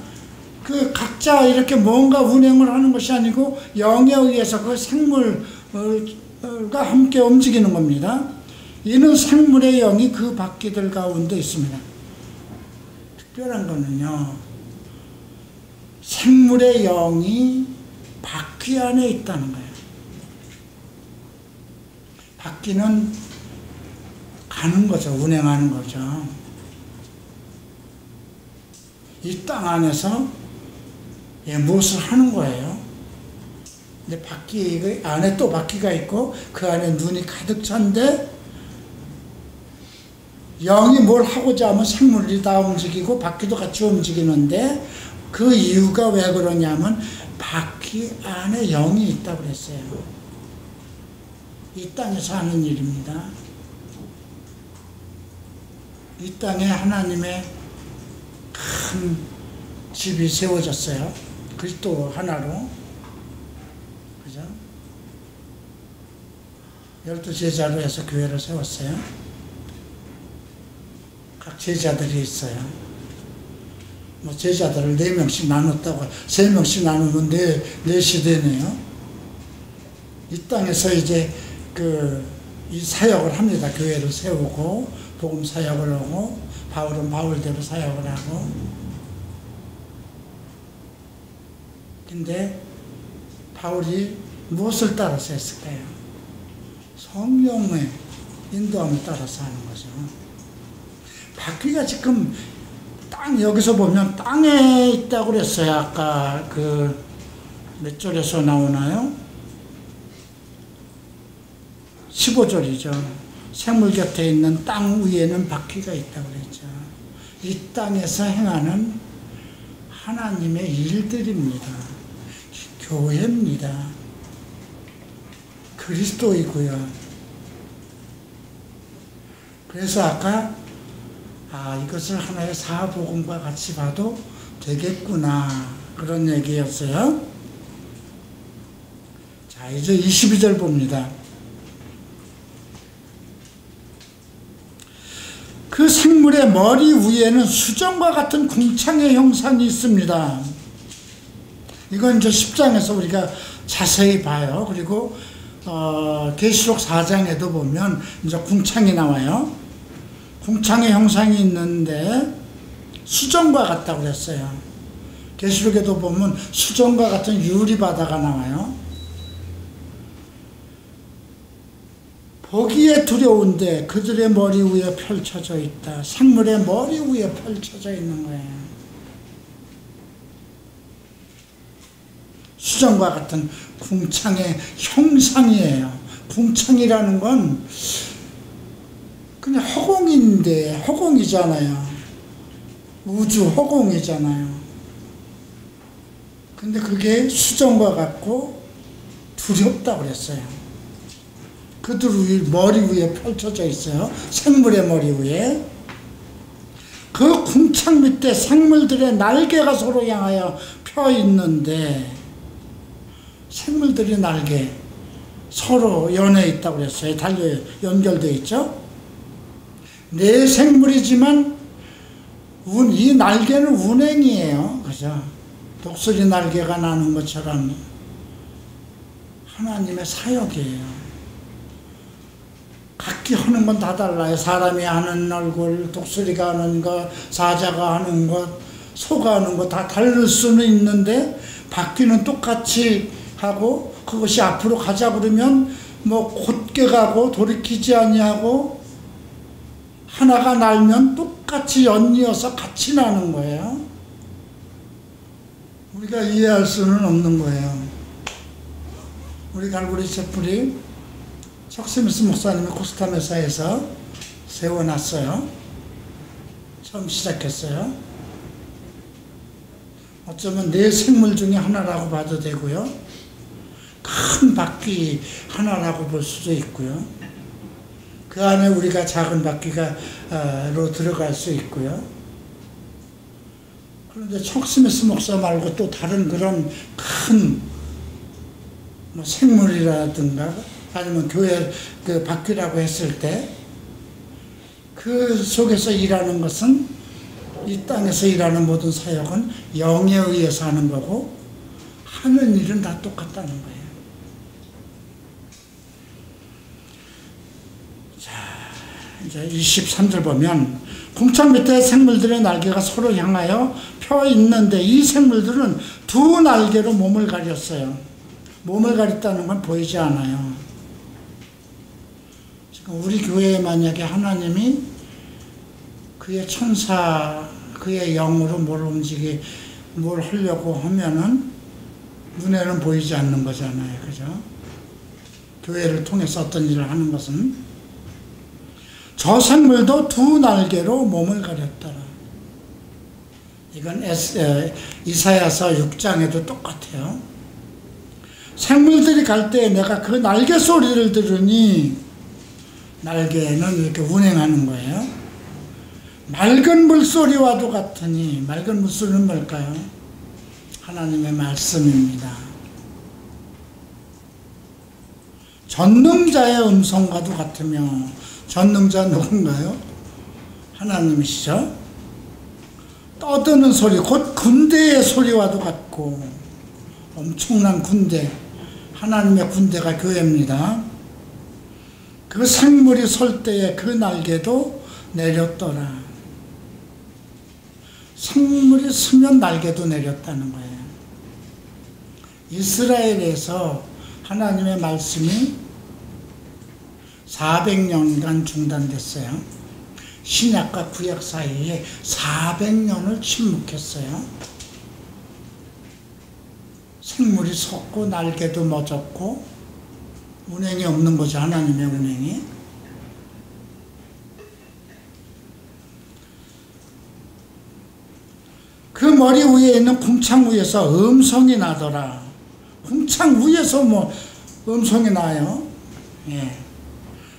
그 각자 이렇게 뭔가 운행을 하는 것이 아니고 영에 의해서 그 생물과 함께 움직이는 겁니다. 이는 생물의 영이 그 바퀴들 가운데 있습니다. 특별한 거는요, 생물의 영이 바퀴 안에 있다는 거예요. 바퀴는 가는 거죠. 운행하는 거죠. 이 땅 안에서 무엇을 하는 거예요. 근데 바퀴 안에 또 바퀴가 있고 그 안에 눈이 가득 찬데, 영이 뭘 하고자 하면 생물이 다 움직이고 바퀴도 같이 움직이는데, 그 이유가 왜 그러냐면 바퀴 안에 영이 있다고 그랬어요. 이 땅에서 하는 일입니다. 이 땅에 하나님의 큰 집이 세워졌어요. 그리스도 하나로. 그죠? 12 제자로 해서 교회를 세웠어요. 각 제자들이 있어요. 뭐 제자들을 4명씩 나눴다고, 3명씩 나누면 4시 되네요. 이 땅에서 이제 이 사역을 합니다. 교회를 세우고 복음 사역을 하고, 바울은 바울대로 사역을 하고. 근데 바울이 무엇을 따라서 했을까요? 성령의 인도함을 따라서 하는 거죠. 바퀴가 지금 여기서 보면 땅에 있다고 그랬어요. 아까 몇 절에서 나오나요? 15절이죠. 생물 곁에 있는 땅 위에는 바퀴가 있다고 그랬죠. 이 땅에서 행하는 하나님의 일들입니다. 교회입니다. 그리스도이고요. 그래서 아까 이것을 하나의 사복음과 같이 봐도 되겠구나, 그런 얘기였어요. 자, 이제 22절 봅니다. 그 생물의 머리 위에는 수정과 같은 궁창의 형상이 있습니다. 이건 이제 10장에서 우리가 자세히 봐요. 그리고 계시록 4장에도 보면 이제 궁창이 나와요. 궁창의 형상이 있는데 수정과 같다고 그랬어요. 계시록에도 보면 수정과 같은 유리바다가 나와요. 보기에 두려운데 그들의 머리 위에 펼쳐져 있다. 생물의 머리 위에 펼쳐져 있는 거예요. 수정과 같은 궁창의 형상이에요. 궁창이라는 건 그냥 허공인데, 허공이잖아요. 우주 허공이잖아요. 근데 그게 수정과 같고 두렵다고 그랬어요. 그들 머리 위에 펼쳐져 있어요. 생물의 머리 위에. 그 궁창 밑에 생물들의 날개가 서로 향하여 펴 있는데, 생물들의 날개 서로 연해 있다고 그랬어요. 연결되어 있죠. 네 생물이지만 이 날개는 운행이에요. 그죠? 독수리 날개가 나는 것처럼 하나님의 사역이에요. 각기 하는 건 다 달라요. 사람이 하는 얼굴, 독수리가 하는 것, 사자가 하는 것, 소가 하는 것 다 다를 수는 있는데, 바퀴는 똑같이 하고, 그것이 앞으로 가자 그러면 뭐 곧게 가고 돌이키지 아니하고, 하나가 날면 똑같이 연이어서 같이 나는 거예요. 우리가 이해할 수는 없는 거예요. 우리 갈고리 촛불이 척스미스 목사님이 코스타메사에서 세워놨어요. 처음 시작했어요. 어쩌면 내 생물 중에 하나라고 봐도 되고요. 큰 바퀴 하나라고 볼 수도 있고요. 그 안에 우리가 작은 바퀴로 들어갈 수 있고요. 그런데 척스미스 목사 말고 또 다른 그런 큰 생물이라든가 아니면 교회 그 바퀴라고 했을 때 그 속에서 일하는 것은 이 땅에서 일하는 모든 사역은 영에 의해서 하는 거고 하는 일은 다 똑같다는 거예요. 자, 이제 23절 보면 궁창 밑에 생물들의 날개가 서로 향하여 펴 있는데 이 생물들은 두 날개로 몸을 가렸어요. 몸을 가렸다는 건 보이지 않아요. 지금 우리 교회에 만약에 하나님이 그의 천사, 그의 영으로 뭘 하려고 하면은 눈에는 보이지 않는 거잖아요. 그죠? 교회를 통해서 어떤 일을 하는 것은 저 생물도 두 날개로 몸을 가렸더라. 이건 이사야서 6장에도 똑같아요. 생물들이 갈 때 내가 그 날개 소리를 들으니 날개는 이렇게 운행하는 거예요. 맑은 물소리와도 같으니 맑은 물소리는 뭘까요? 하나님의 말씀입니다. 전능자의 음성과도 같으며 전능자 누군가요? 하나님이시죠. 떠드는 소리 곧 군대의 소리와도 같고 엄청난 군대 하나님의 군대가 교회입니다. 그 생물이 설 때에 그 날개도 내렸더라. 생물이 서면 날개도 내렸다는 거예요. 이스라엘에서 하나님의 말씀이 400년간 중단됐어요. 신약과 구약 사이에 400년을 침묵했어요. 생물이 섰고 날개도 멎었고 운행이 없는 거죠. 하나님의 운행이. 그 머리 위에 있는 궁창 위에서 음성이 나더라. 궁창 위에서 음성이 나요. 예.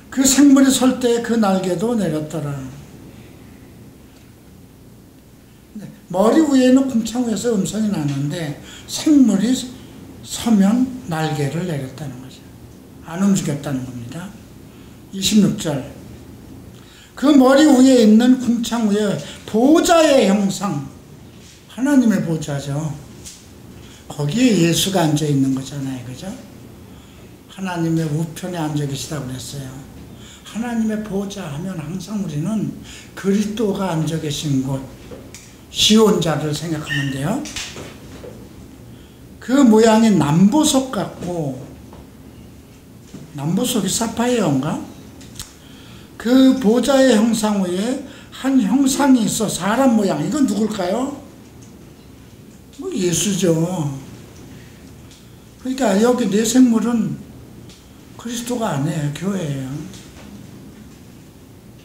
그 생물이 설 때 그 날개도 내렸더라. 머리 위에 있는 궁창 위에서 음성이 나는데 생물이 서면 날개를 내렸다는 거죠. 안 움직였다는 겁니다. 26절. 그 머리 위에 있는 궁창 위에 보좌의 형상, 하나님의 보좌죠. 거기에 예수가 앉아 있는 거잖아요. 그죠? 하나님의 우편에 앉아 계시다고 그랬어요. 하나님의 보좌 하면 항상 우리는 그리스도가 앉아 계신 곳, 시온자를 생각하면 돼요. 그 모양이 남보석 같고, 남보석이 사파이어인가? 그 보좌의 형상 위에 한 형상이 있어. 사람 모양. 이건 누굴까요? 예수죠. 그러니까 여기 내 생물은 그리스도가 아니에요. 교회예요.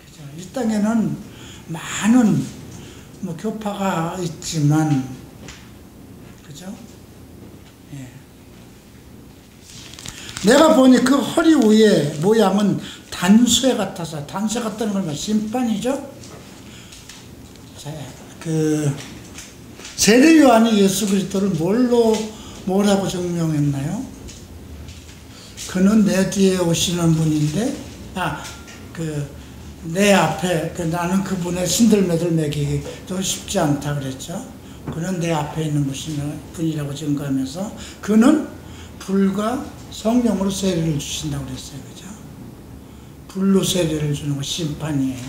그죠? 이 땅에는 많은 교파가 있지만, 그죠? 예. 내가 보니 그 허리 위에 모양은 단쇠 같아서, 단쇠 같다는 건 심판이죠? 자, 세례 요한이 예수 그리스도를 뭐라고 증명했나요? 그는 내 뒤에 오시는 분인데, 내 앞에, 나는 그분의 신들매들 매기기도 쉽지 않다 그랬죠. 그는 내 앞에 있는 분이라고 증거하면서, 그는 불과 성령으로 세례를 주신다고 그랬어요. 그죠? 불로 세례를 주는 거 심판이에요.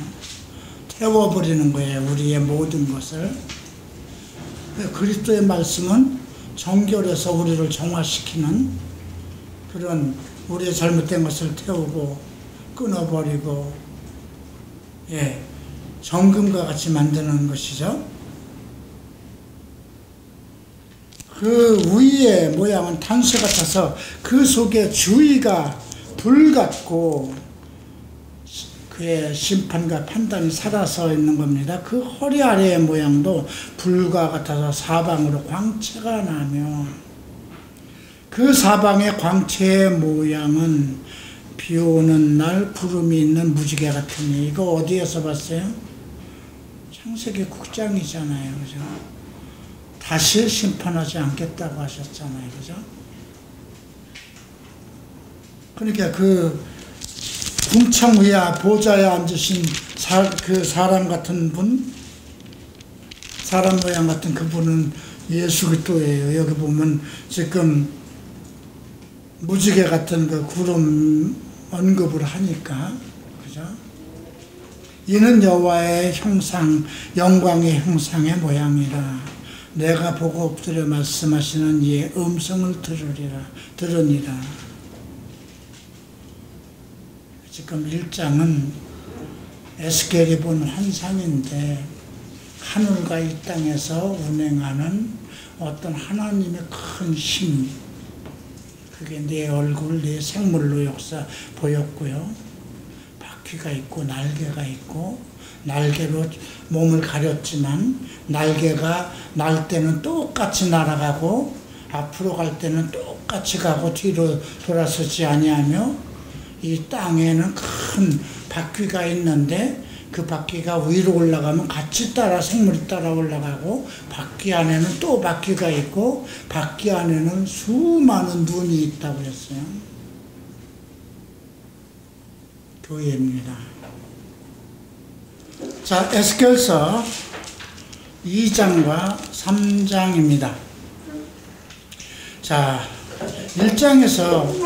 태워버리는 거예요. 우리의 모든 것을. 그리스도의 말씀은 정결해서 우리를 정화시키는 그런 우리의 잘못된 것을 태우고 끊어버리고, 예, 정금과 같이 만드는 것이죠. 그 위의 모양은 단쇠 같아서 그 속에 주위가 불 같고 그의 심판과 판단이 살아서 있는 겁니다. 그 허리 아래의 모양도 불과 같아서 사방으로 광채가 나며, 그 사방의 광채의 모양은 비 오는 날 구름이 있는 무지개 같으니. 이거 어디에서 봤어요? 창세기 9장이잖아요. 그죠? 다시 심판하지 않겠다고 하셨잖아요. 그죠? 그러니까 그 궁창 위에 보좌에 앉으신 그 사람 같은 분, 사람 모양 같은 그분은 예수 그리스도예요. 여기 보면 지금 무지개 같은 그 구름 언급을 하니까, 그죠? 이는 여호와의 형상, 영광의 형상의 모양이라. 내가 보고 엎드려 말씀하시는 이의 음성을 들으니라. 지금 1장은 에스겔이 본 환상인데, 하늘과 이 땅에서 운행하는 어떤 하나님의 큰 힘, 그게 내 얼굴, 내 생물로 역사 보였고요. 바퀴가 있고 날개가 있고, 날개로 몸을 가렸지만 날개가 날 때는 똑같이 날아가고 앞으로 갈 때는 똑같이 가고 뒤로 돌아서지 아니하며, 이 땅에는 큰 바퀴가 있는데 그 바퀴가 위로 올라가면 같이 따라 생물이 따라 올라가고, 바퀴 안에는 또 바퀴가 있고 바퀴 안에는 수많은 눈이 있다고 했어요. 교회입니다. 자, 에스겔서 2장과 3장입니다. 자, 1장에서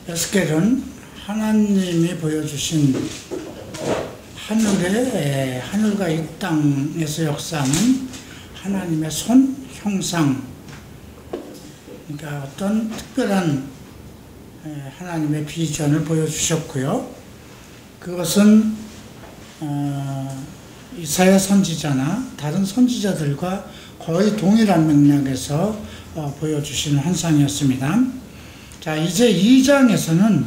에스겔은 하나님이 보여주신 하늘과 이 땅에서 역사하는 하나님의 손, 형상, 그러니까 어떤 특별한 하나님의 비전을 보여주셨고요. 그것은 이사야 선지자나 다른 선지자들과 거의 동일한 맥락에서 보여주신 환상이었습니다. 자, 이제 2장에서는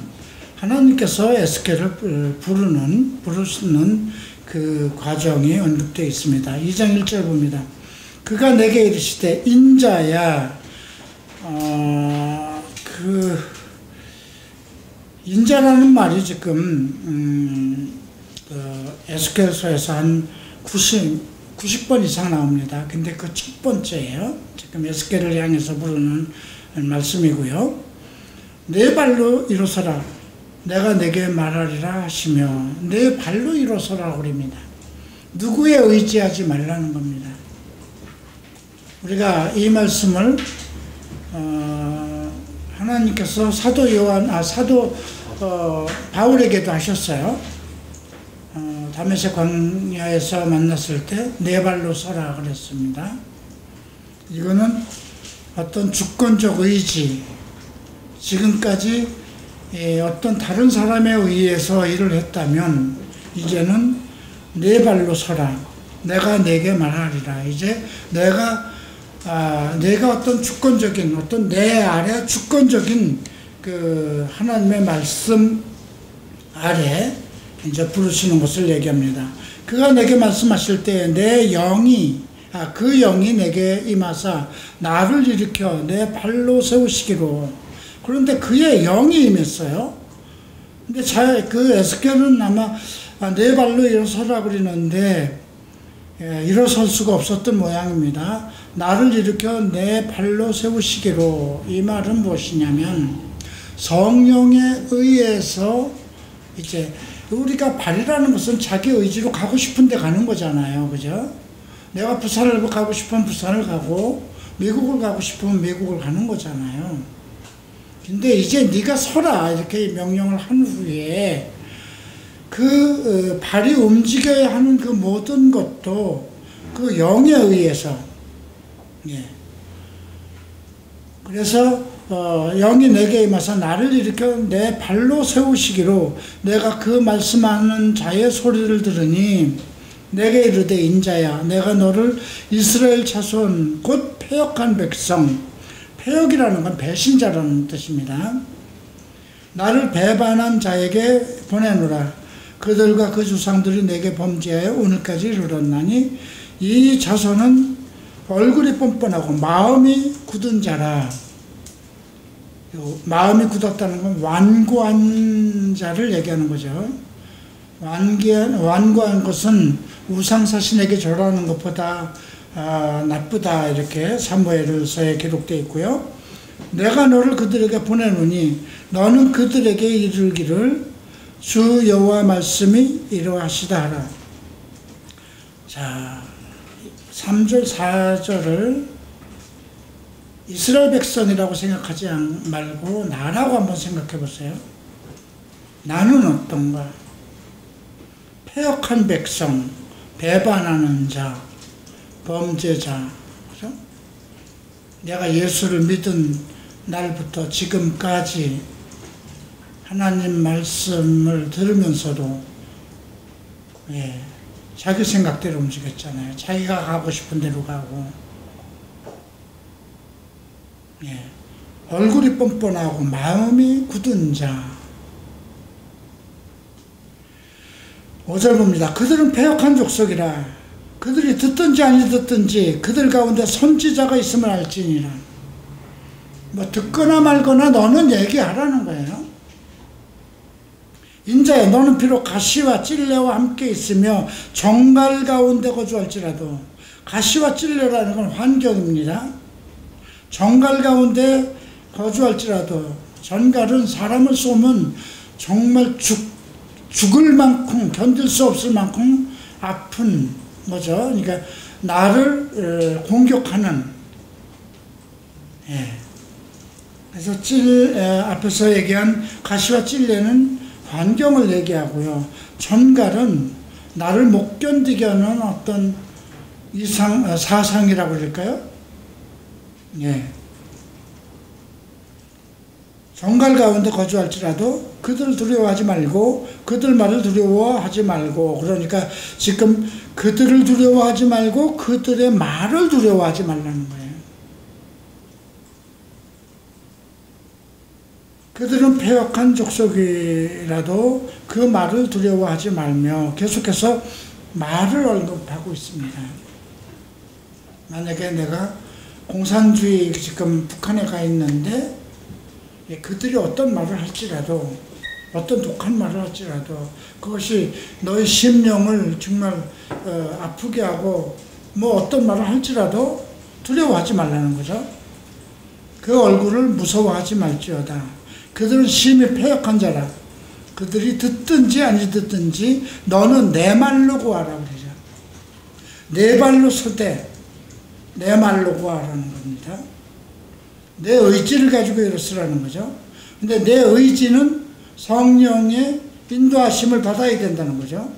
하나님께서 에스겔을 부르시는 그 과정이 언급되어 있습니다. 2장 1절 봅니다. 그가 내게 이르시되 인자야, 인자라는 말이 지금 에스겔서에서 한 90번 이상 나옵니다. 근데 그 첫 번째예요. 지금 에스겔을 향해서 부르는 말씀이고요. 내 발로 일어서라, 내가 내게 말하리라 하시며, 내 발로 일어서라 그럽니다. 누구에 의지하지 말라는 겁니다. 우리가 이 말씀을 하나님께서 사도 바울에게도 하셨어요. 다메섹 광야에서 만났을 때 내 발로 서라 그랬습니다. 이거는 어떤 주권적 의지, 지금까지 어떤 다른 사람에 의해서 일을 했다면 이제는 내 발로 서라, 내가 내게 말하리라. 이제 내가 어떤 주권적인, 어떤 내 아래 주권적인 그 하나님의 말씀 아래 이제 부르시는 것을 얘기합니다. 그가 내게 말씀하실 때 내 영이, 그 영이 내게 임하사 나를 일으켜 내 발로 세우시기로. 그런데 그의 영이 임했어요. 근데 그 에스겔은 아마 내 발로 일어서라 그러는데 일어설 수가 없었던 모양입니다. 나를 일으켜 내 발로 세우시기로. 이 말은 무엇이냐면 성령에 의해서, 이제 우리가 발이라는 것은 자기 의지로 가고 싶은 데 가는 거잖아요. 그죠? 내가 부산을 가고 싶으면 부산을 가고 미국을 가고 싶으면 미국을 가는 거잖아요. 근데 이제 네가 서라 이렇게 명령을 한 후에 그 발이 움직여야 하는 그 모든 것도 그 영에 의해서, 그래서 영이 내게 임하사 나를 일으켜 내 발로 세우시기로. 내가 그 말씀하는 자의 소리를 들으니 내게 이르되 인자야, 내가 너를 이스라엘 자손 곧 패역한 백성, 패역이라는 건 배신자라는 뜻입니다. 나를 배반한 자에게 보내노라. 그들과 그 조상들이 내게 범죄하여 오늘까지 이르렀나니 이 자손은 얼굴이 뻔뻔하고 마음이 굳은 자라. 마음이 굳었다는 건 완고한 자를 얘기하는 거죠. 완고한 것은 우상사신에게 절하는 것보다 나쁘다, 이렇게 사무엘서에 기록되어 있고요. 내가 너를 그들에게 보내노니 너는 그들에게 이르기를 주 여호와 말씀이 이러하시다 하라. 자, 3절 4절을 이스라엘 백성이라고 생각하지 말고 나라고 한번 생각해 보세요. 나는 어떤가? 패역한 백성, 배반하는 자, 범죄자, 그죠? 내가 예수를 믿은 날부터 지금까지 하나님 말씀을 들으면서도 자기 생각대로 움직였잖아요. 자기가 가고 싶은 대로 가고, 얼굴이 뻔뻔하고 마음이 굳은 자. 5절 봅니다. 그들은 패역한 족속이라. 그들이 듣든지 아니 듣든지 그들 가운데 선지자가 있음을 알지니라. 뭐 듣거나 말거나 너는 얘기하라는 거예요. 인자야, 너는 비록 가시와 찔레와 함께 있으며 정갈 가운데 거주할지라도, 가시와 찔레라는 건 환경입니다. 정갈 가운데 거주할지라도, 정갈은 사람을 쏘면 정말 죽을 만큼, 견딜 수 없을 만큼 아픈 거죠. 그러니까 나를 공격하는, 그래서 앞에서 얘기한 가시와 찔레는 환경을 얘기하고요. 전갈은 나를 못 견디게 하는 어떤 사상이라고 그럴까요? 정갈 가운데 거주할지라도 그들을 두려워하지 말고, 그들 말을 두려워하지 말고, 그러니까 지금 그들을 두려워하지 말고 그들의 말을 두려워하지 말라는 거예요. 그들은 패역한 족속이라도 그 말을 두려워하지 말며, 계속해서 말을 언급하고 있습니다. 만약에 내가 공산주의 지금 북한에 가 있는데 그들이 어떤 말을 할지라도, 어떤 독한 말을 할지라도 그것이 너의 심령을 정말 아프게 하고 뭐 어떤 말을 할지라도 두려워하지 말라는 거죠. 그 얼굴을 무서워하지 말지어다. 그들은 심히 패역한 자라. 그들이 듣든지 아니 듣든지 너는 내 말로 구하라 그러죠. 내 발로 서되 내 말로 구하라는 겁니다. 내 의지를 가지고 이렇으라는 거죠. 근데 내 의지는 성령의 인도하심을 받아야 된다는 거죠.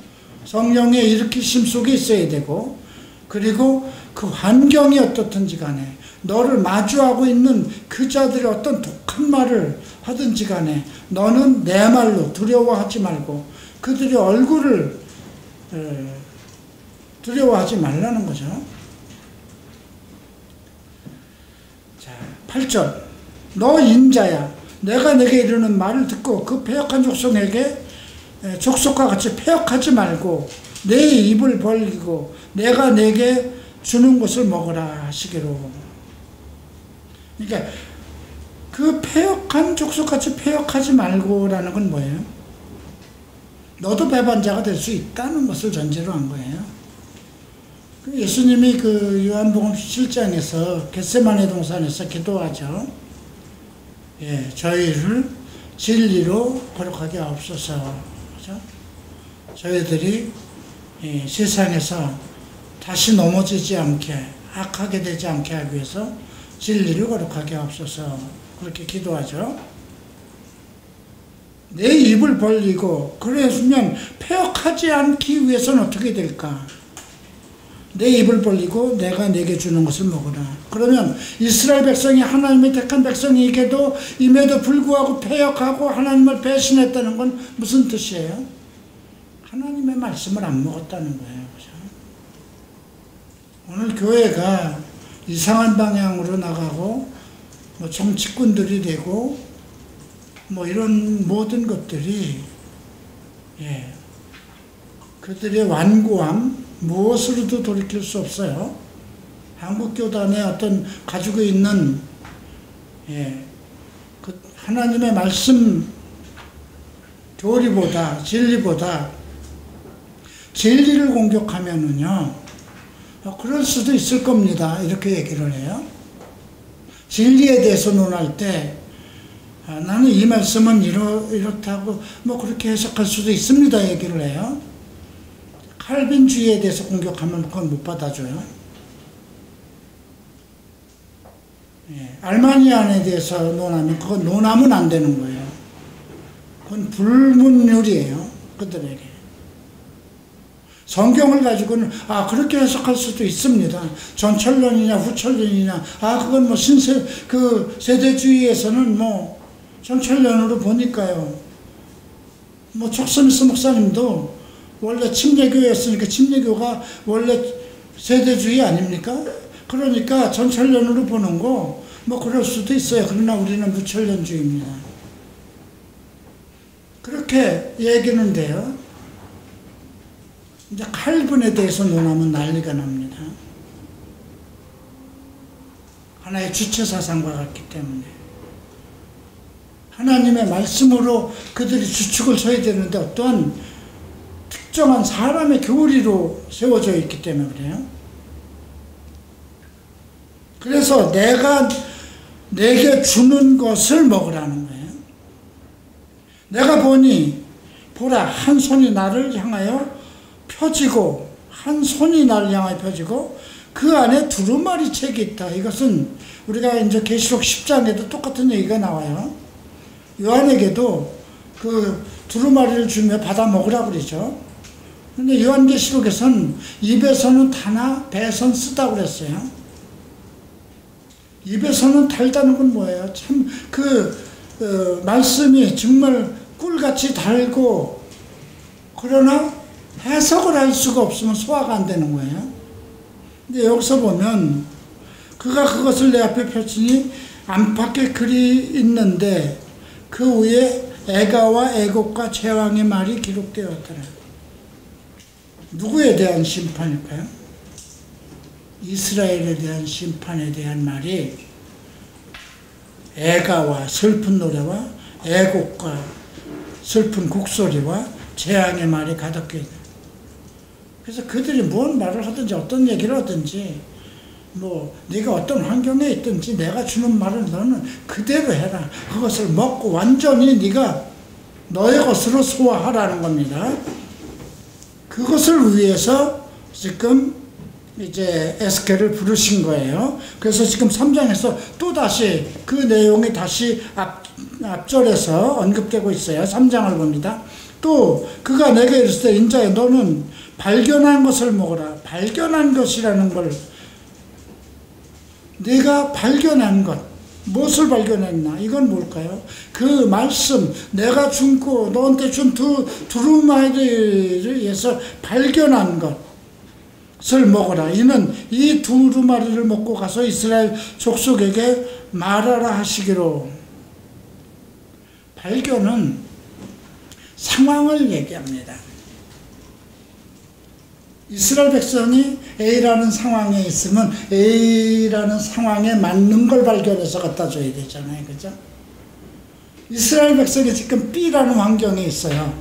성령의 일으키심 속에 있어야 되고, 그리고 그 환경이 어떻든지 간에 너를 마주하고 있는 그 자들이 어떤 독한 말을 하든지 간에 너는 내 말로 두려워하지 말고 그들의 얼굴을 두려워하지 말라는 거죠. 자, 8절. 너 인자야, 내가 내게 이르는 말을 듣고 그 패역한 족속에게 족속과 같이 패역하지 말고 내 입을 벌리고 내가 내게 주는 것을 먹으라 하시기로. 그러니까 그 패역한 족속같이 패역하지 말고라는 건 뭐예요? 너도 배반자가 될 수 있다는 것을 전제로 한 거예요. 예수님이 그 요한복음 7장에서 겟세마네 동산에서 기도하죠. 저희를 진리로 거룩하게 하옵소서. 그죠? 저희들이 세상에서 다시 넘어지지 않게, 악하게 되지 않게 하기 위해서 진리를 거룩하게 하옵소서. 그렇게 기도하죠. 내 입을 벌리고, 그랬으면 패역하지 않기 위해서는 어떻게 될까? 내 입을 벌리고 내가 내게 주는 것을 먹으라. 그러면 이스라엘 백성이 하나님의 택한 백성이게도 임에도 불구하고 패역하고 하나님을 배신했다는 건 무슨 뜻이에요? 하나님의 말씀을 안 먹었다는 거예요. 그죠? 오늘 교회가 이상한 방향으로 나가고 뭐 정치꾼들이 되고 뭐 이런 모든 것들이 그들의 완고함 무엇으로도 돌이킬 수 없어요. 한국교단에 어떤 가지고 있는 그 하나님의 말씀 교리보다 진리보다 진리를 공격하면은요 그럴 수도 있을 겁니다. 이렇게 얘기를 해요. 진리에 대해서 논할 때 나는 이 말씀은 이렇다고 뭐 그렇게 해석할 수도 있습니다. 얘기를 해요. 칼빈주의에 대해서 공격하면 그건 못 받아줘요. 알마니안에 대해서 논하면 그건 논하면 안 되는 거예요. 그건 불문율이에요. 그들에게. 성경을 가지고는 그렇게 해석할 수도 있습니다. 전천년이냐 후천년이냐 그건 뭐 그 세대주의에서는 뭐 전천년으로 보니까요. 뭐 척스미스 목사님도 원래 침례교였으니까 침례교가 원래 세대주의 아닙니까? 그러니까 전천년으로 보는 거 뭐 그럴 수도 있어요. 그러나 우리는 무천년주의입니다. 그렇게 얘기는 돼요. 이제 칼빈에 대해서 논하면 난리가 납니다. 하나의 주체사상과 같기 때문에. 하나님의 말씀으로 그들이 주축을 서야 되는데 어떠한 특정한 사람의 교리로 세워져 있기 때문에 그래요. 그래서 내게 주는 것을 먹으라는 거예요. 내가 보라 한 손이 나를 향하여 펴지고 한 손이 나를 향하여 펴지고 그 안에 두루마리 책이 있다. 이것은 우리가 이제 계시록 10장에도 똑같은 얘기가 나와요. 요한에게도 그 두루마리를 주며 받아 먹으라고 그러죠. 근데 요한계시록에서는 입에서는 타나 배에서는 쓰다고 그랬어요. 입에서는 달다는 건 뭐예요? 참 말씀이 정말 꿀같이 달고 그러나 해석을 할 수가 없으면 소화가 안 되는 거예요. 근데 여기서 보면 그가 그것을 내 앞에 펼치니 안팎에 글이 있는데 그 위에 애가와 애곡과 제왕의 말이 기록되었더라. 누구에 대한 심판일까요? 이스라엘에 대한 심판에 대한 말이 애가와 슬픈 노래와 애곡과 슬픈 곡소리와 재앙의 말이 가득해 있다. 그래서 그들이 뭔 말을 하든지 어떤 얘기를 하든지 뭐 네가 어떤 환경에 있든지 내가 주는 말을 너는 그대로 해라. 그것을 먹고 완전히 네가 너의 것으로 소화하라는 겁니다. 그것을 위해서 지금 이제 에스겔을 부르신 거예요. 그래서 지금 3장에서 또다시 그 내용이 다시 앞절에서 언급되고 있어요. 3장을 봅니다. 또 그가 내게 이르시되 인자야 너는 발견한 것을 먹어라. 발견한 것이라는 걸 네가 발견한 것 무엇을 발견했나? 이건 뭘까요? 그 말씀 내가 준고 너한테 준 두루마리를 위해서 발견한 것을 먹어라. 이는 이 두루마리를 먹고 가서 이스라엘 족속에게 말하라 하시기로. 발견은 상황을 얘기합니다. 이스라엘 백성이 A라는 상황에 있으면 A라는 상황에 맞는 걸 발견해서 갖다 줘야 되잖아요. 그죠? 이스라엘 백성이 지금 B라는 환경에 있어요.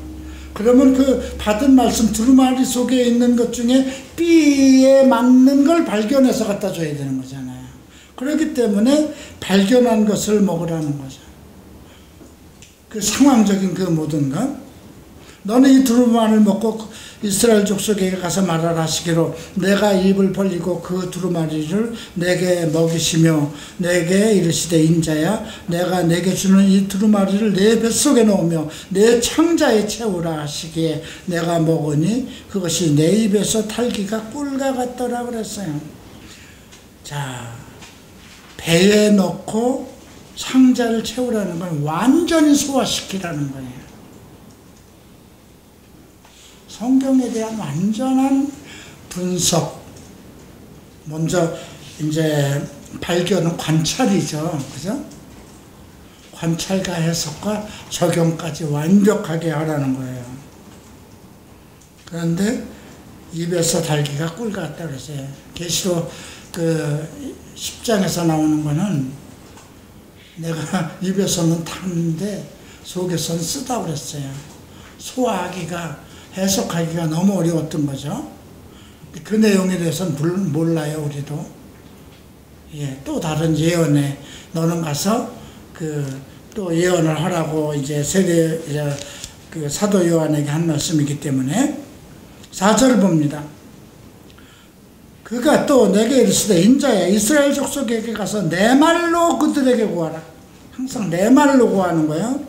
그러면 그 받은 말씀 두루마리 속에 있는 것 중에 B에 맞는 걸 발견해서 갖다 줘야 되는 거잖아요. 그렇기 때문에 발견한 것을 먹으라는 거죠. 그 상황적인 그 모든 것. 너는 이 두루마리를 먹고 이스라엘 족속에게 가서 말하라 하시기로 내가 입을 벌리고 그 두루마리를 내게 먹이시며 내게 이르시되 인자야 내가 내게 주는 이 두루마리를 내 뱃속에 넣으며 내 창자에 채우라 하시기에 내가 먹으니 그것이 내 입에서 탈기가 꿀과 같더라 그랬어요. 자, 배에 넣고 창자를 채우라는 건 완전히 소화시키라는 거예요. 성경에 대한 완전한 분석. 먼저 이제 발견은 관찰이죠. 그죠? 관찰과 해석과 적용까지 완벽하게 하라는 거예요. 그런데 입에서 달기가 꿀 같다 그랬어요. 계시록 그 10장에서 나오는 거는 내가 입에서는 타는데 속에서는 쓰다고 그랬어요. 소화하기가, 해석하기가 너무 어려웠던 거죠. 그 내용에 대해서는 몰라요, 우리도. 예, 또 다른 예언에 너는 가서 또 예언을 하라고 이제 그 사도 요한에게 한 말씀이기 때문에 4절을 봅니다. 그가 또 내게 이르시되 인자야 이스라엘 족속에게 가서 내 말로 그들에게 구하라. 항상 내 말로 구하는 거예요.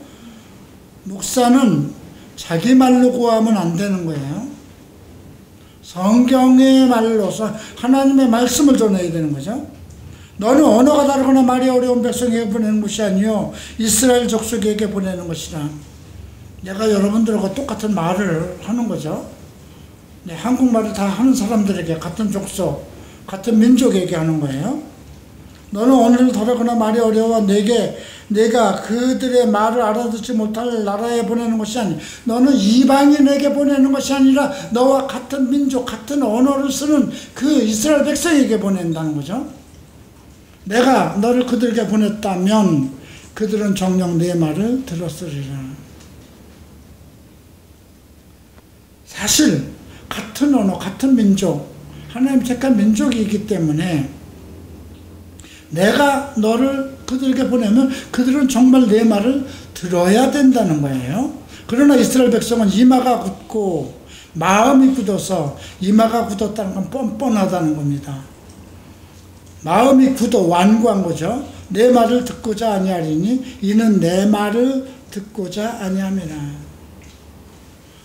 목사는 자기 말로 구하면 안 되는 거예요. 성경의 말로서 하나님의 말씀을 전해야 되는 거죠. 너는 언어가 다르거나 말이 어려운 백성에게 보내는 것이 아니요 이스라엘 족속에게 보내는 것이라. 내가 여러분들하고 똑같은 말을 하는 거죠. 네, 한국말을 다 하는 사람들에게, 같은 족속, 같은 민족에게 하는 거예요. 너는 언어를 다르거나 말이 어려워 내가 그들의 말을 알아듣지 못할 나라에 보내는 것이 아니, 너는 이방인에게 보내는 것이 아니라 너와 같은 민족, 같은 언어를 쓰는 그 이스라엘 백성에게 보낸다는 거죠. 내가 너를 그들에게 보냈다면 그들은 정녕 내 말을 들었으리라. 사실 같은 언어, 같은 민족, 하나님 택한 민족이기 때문에 내가 너를 그들에게 보내면 그들은 정말 내 말을 들어야 된다는 거예요. 그러나 이스라엘 백성은 이마가 굳고 마음이 굳어서, 이마가 굳었다는 건 뻔뻔하다는 겁니다. 마음이 굳어 완고한 거죠. 내 말을 듣고자 아니하리니 이는 내 말을 듣고자 아니함이라.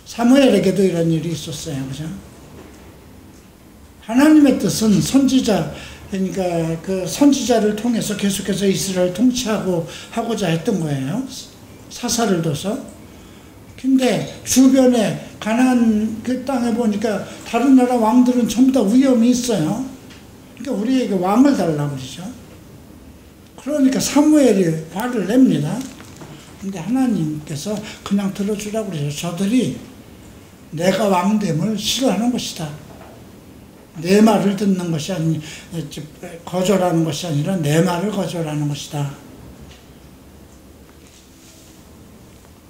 사무엘에게도 이런 일이 있었어요. 그죠? 하나님의 뜻은 선지자, 그러니까 그 선지자를 통해서 계속해서 이스라엘을 통치하고자 했던 거예요. 사사를 둬서. 근데 주변에 가나안 그 땅에 보니까 다른 나라 왕들은 전부 다 위험이 있어요. 그러니까 우리에게 왕을 달라고 그러죠. 그러니까 사무엘이 화를 냅니다. 근데 하나님께서 그냥 들어주라고 그러죠. 저들이 내가 왕됨을 싫어하는 것이다. 내 말을 듣는 것이 아니, 거절하는 것이 아니라 내 말을 거절하는 것이다.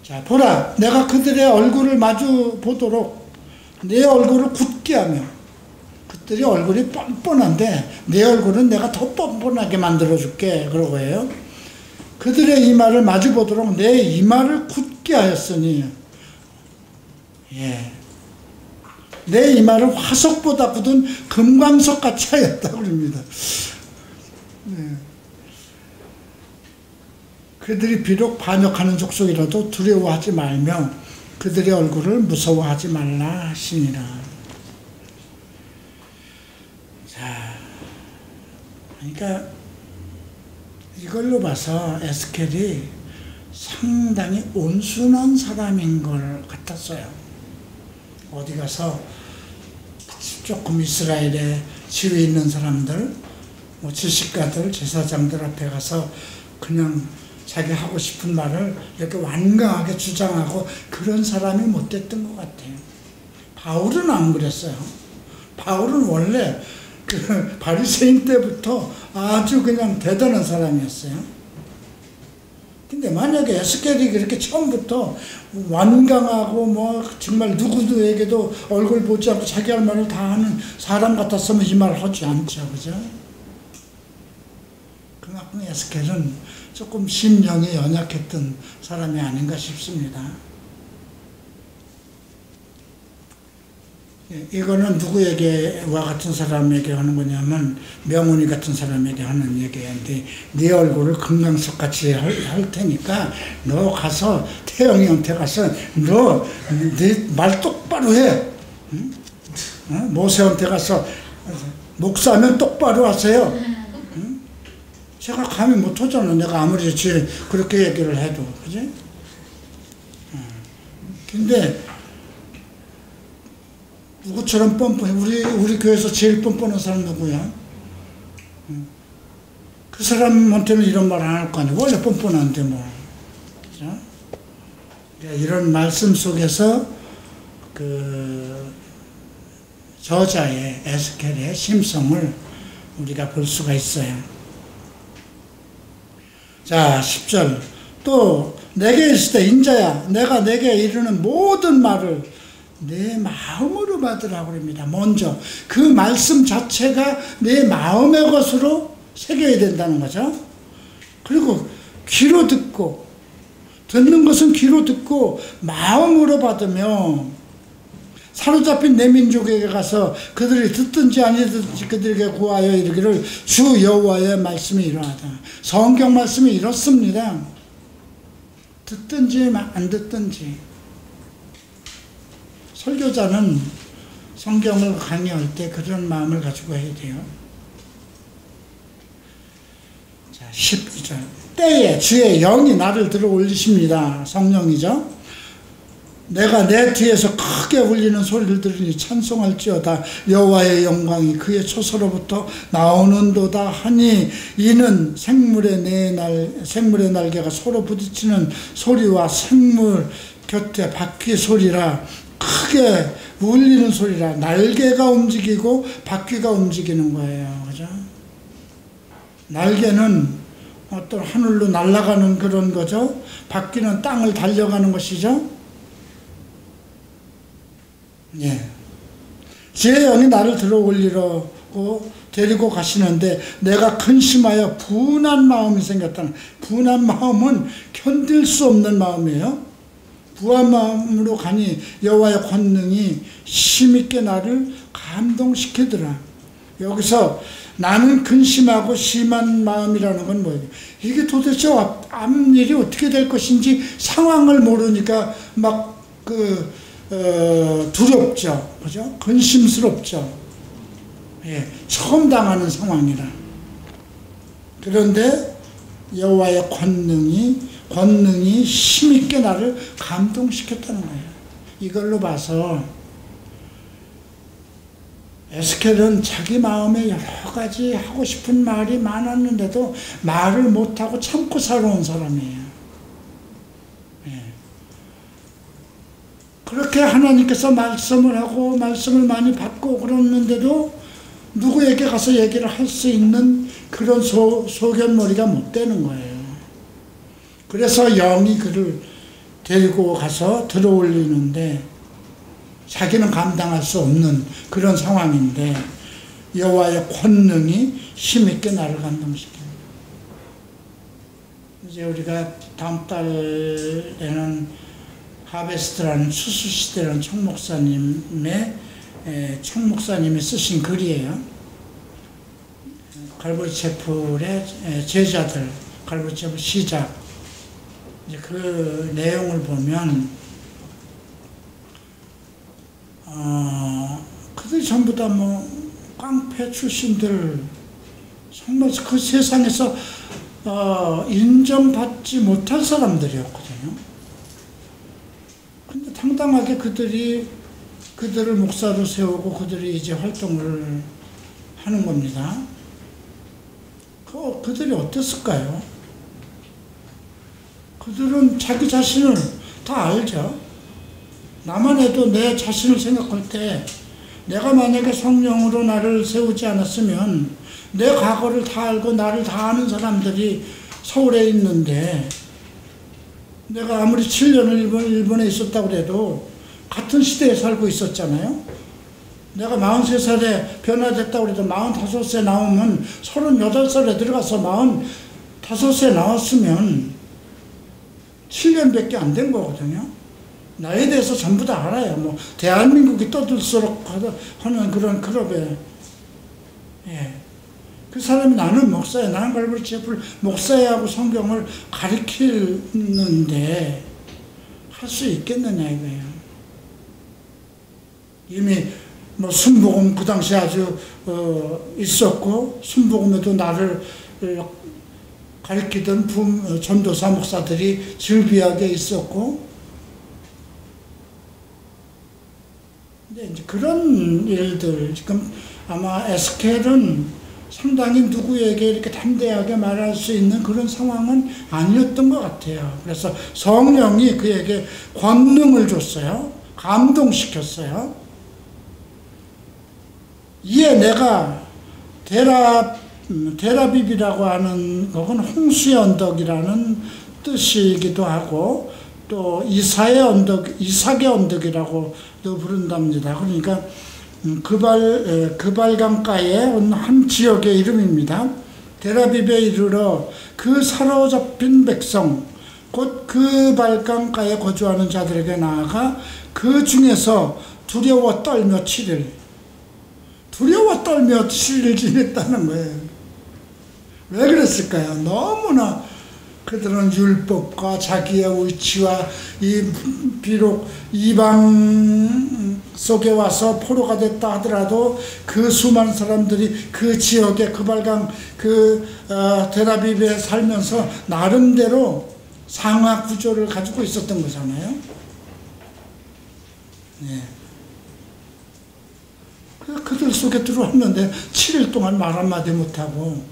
자, 보라, 내가 그들의 얼굴을 마주 보도록 내 얼굴을 굳게 하며, 그들의 얼굴이 뻔뻔한데 내 얼굴은 내가 더 뻔뻔하게 만들어줄게. 그러고요. 그들의 이마를 마주 보도록 내 이마를 굳게 하였으니, 예. 내 이마를 화석보다 굳은 금광석 같이 하였다고 그럽니다. 네. 그들이 비록 반역하는 족속이라도 두려워하지 말며 그들의 얼굴을 무서워하지 말라 하시니라. 자, 그러니까 이걸로 봐서 에스겔이 상당히 온순한 사람인 걸 같았어요. 어디 가서 조금 이스라엘에 지위 있는 사람들, 뭐 지식가들, 제사장들 앞에 가서 그냥 자기 하고 싶은 말을 이렇게 완강하게 주장하고 그런 사람이 못 됐던 것 같아요. 바울은 안 그랬어요. 바울은 원래 그 바리새인 때부터 아주 그냥 대단한 사람이었어요. 근데 만약에 에스겔이 그렇게 처음부터 완강하고 뭐 정말 누구에게도 얼굴 보지 않고 자기 할 말을 다 하는 사람 같았으면 이 말을 하지 않죠. 그죠? 그만큼 에스겔은 조금 심령이 연약했던 사람이 아닌가 싶습니다. 이거는 누구에게와 같은 사람에게 하는 거냐면 명훈이 같은 사람에게 하는 얘기인데, 네 얼굴을 금강석같이 할 테니까 너 가서 태영이 형한테 가서 너 네 말 똑바로 해. 응? 모세한테 가서 목사면 똑바로 하세요. 응? 제가 감히 못하잖아. 내가 아무리 그렇게 얘기를 해도. 그지? 근데 누구처럼 뻔뻔해? 우리 교회에서 제일 뻔뻔한 사람 누구야? 그 사람한테는 이런 말 안 할 거 아니야. 원래 뻔뻔한데 뭐. 그죠? 이런 말씀 속에서 그 저자의 에스겔의 심성을 우리가 볼 수가 있어요. 자, 10절. 또 내게 있을 때 인자야 내가 내게 이르는 모든 말을 내 마음으로 받으라고 합니다. 먼저 그 말씀 자체가 내 마음의 것으로 새겨야 된다는 거죠. 그리고 귀로 듣고, 듣는 것은 귀로 듣고 마음으로 받으며 사로잡힌 내 민족에게 가서 그들이 듣든지 아니든지 그들에게 구하여 이르기를 주 여호와의 말씀이 이러하다. 성경 말씀이 이렇습니다. 듣든지 안 듣든지. 설교자는 성경을 강의할 때 그런 마음을 가지고 해야 돼요. 자, 12절. 때에 주의 영이 나를 들어 올리십니다. 성령이죠. 내가 내 뒤에서 크게 울리는 소리를 들으니 찬송할지어다. 여호와의 영광이 그의 처소로부터 나오는도다 하니 이는 생물의 날개가 서로 부딪히는 소리와 생물 곁에 바퀴 소리라. 크게 울리는 소리라. 날개가 움직이고 바퀴가 움직이는 거예요. 그죠? 날개는 어떤 하늘로 날아가는 그런 거죠. 바퀴는 땅을 달려가는 것이죠. 예. 주의 영이 나를 들어 올리려고 데리고 가시는데 내가 근심하여 분한 마음이 생겼다는. 분한 마음은 견딜 수 없는 마음이에요. 부한 마음으로 가니 여호와의 권능이 힘있게 나를 감동시키더라. 여기서 나는 근심하고 심한 마음이라는 건 뭐예요? 이게 도대체 앞일이 어떻게 될 것인지 상황을 모르니까 막 두렵죠. 그죠? 근심스럽죠. 예, 처음 당하는 상황이라. 그런데 여호와의 권능이 힘있게 나를 감동시켰다는 거예요. 이걸로 봐서 에스겔은 자기 마음에 여러 가지 하고 싶은 말이 많았는데도 말을 못하고 참고 살아온 사람이에요. 예. 그렇게 하나님께서 말씀을 하고 말씀을 많이 받고 그러는데도 누구에게 가서 얘기를 할 수 있는 그런 소견머리가 못 되는 거예요. 그래서 영이 그를 데리고 가서 들어올리는데 자기는 감당할 수 없는 그런 상황인데 여호와의 권능이 힘있게 나를 감동시킵니다. 이제 우리가 다음 달에는 하베스트라는 수수시대라는 총목사님이 쓰신 글이에요. 갈보리체풀의 제자들, 갈보리체풀 시작. 이제 그 내용을 보면 그들이 전부 다 깡패 출신들, 정말 그 세상에서 인정받지 못할 사람들이었거든요. 근데 당당하게 그들을 목사로 세우고 그들이 이제 활동을 하는 겁니다. 그들이 어땠을까요? 그들은 자기 자신을 다 알죠. 나만 해도 내 자신을 생각할 때 내가 만약에 성령으로 나를 세우지 않았으면 내 과거를 다 알고 나를 다 아는 사람들이 서울에 있는데 내가 아무리 7년을 일본에 있었다고 해도 같은 시대에 살고 있었잖아요. 내가 43살에 변화됐다고 해도 45세 나오면 38살에 들어가서 45세 나왔으면 7년밖에 안 된 거거든요. 나에 대해서 전부 다 알아요. 대한민국이 떠들썩 하는 그런 클럽에. 예. 그 사람이 나는 목사야, 나는 갈보리체풀 목사야 하고 성경을 가르치는데 할 수 있겠느냐 이거예요. 이미 순복음 그 당시에 아주 있었고 순복음에도 나를 가리키던 전도사 목사들이 즐비하게 있었고, 근데 이제 그런 일들, 지금 아마 에스겔은 상당히 누구에게 이렇게 담대하게 말할 수 있는 그런 상황은 아니었던 것 같아요. 그래서 성령이 그에게 권능을 줬어요. 감동시켰어요. 이에 내가 데라빕이라고 하는 그건 홍수의 언덕이라는 뜻이기도 하고 또 이삭의 언덕이라고도 부른답니다. 그러니까 그발강가의 한 지역의 이름입니다. 데라빕에 이르러 그 사로잡힌 백성 곧 그발강가에 거주하는 자들에게 나아가 그 중에서 두려워 떨며 7일 지냈다는 거예요. 왜 그랬을까요? 너무나 그들은 율법과 자기의 위치와 비록 이방 속에 와서 포로가 됐다 하더라도 그 수많은 사람들이 그 지역의 그발강 데라빕에 살면서 나름대로 상하 구조를 가지고 있었던 거잖아요. 네. 그들 속에 들어왔는데 7일 동안 말 한마디 못하고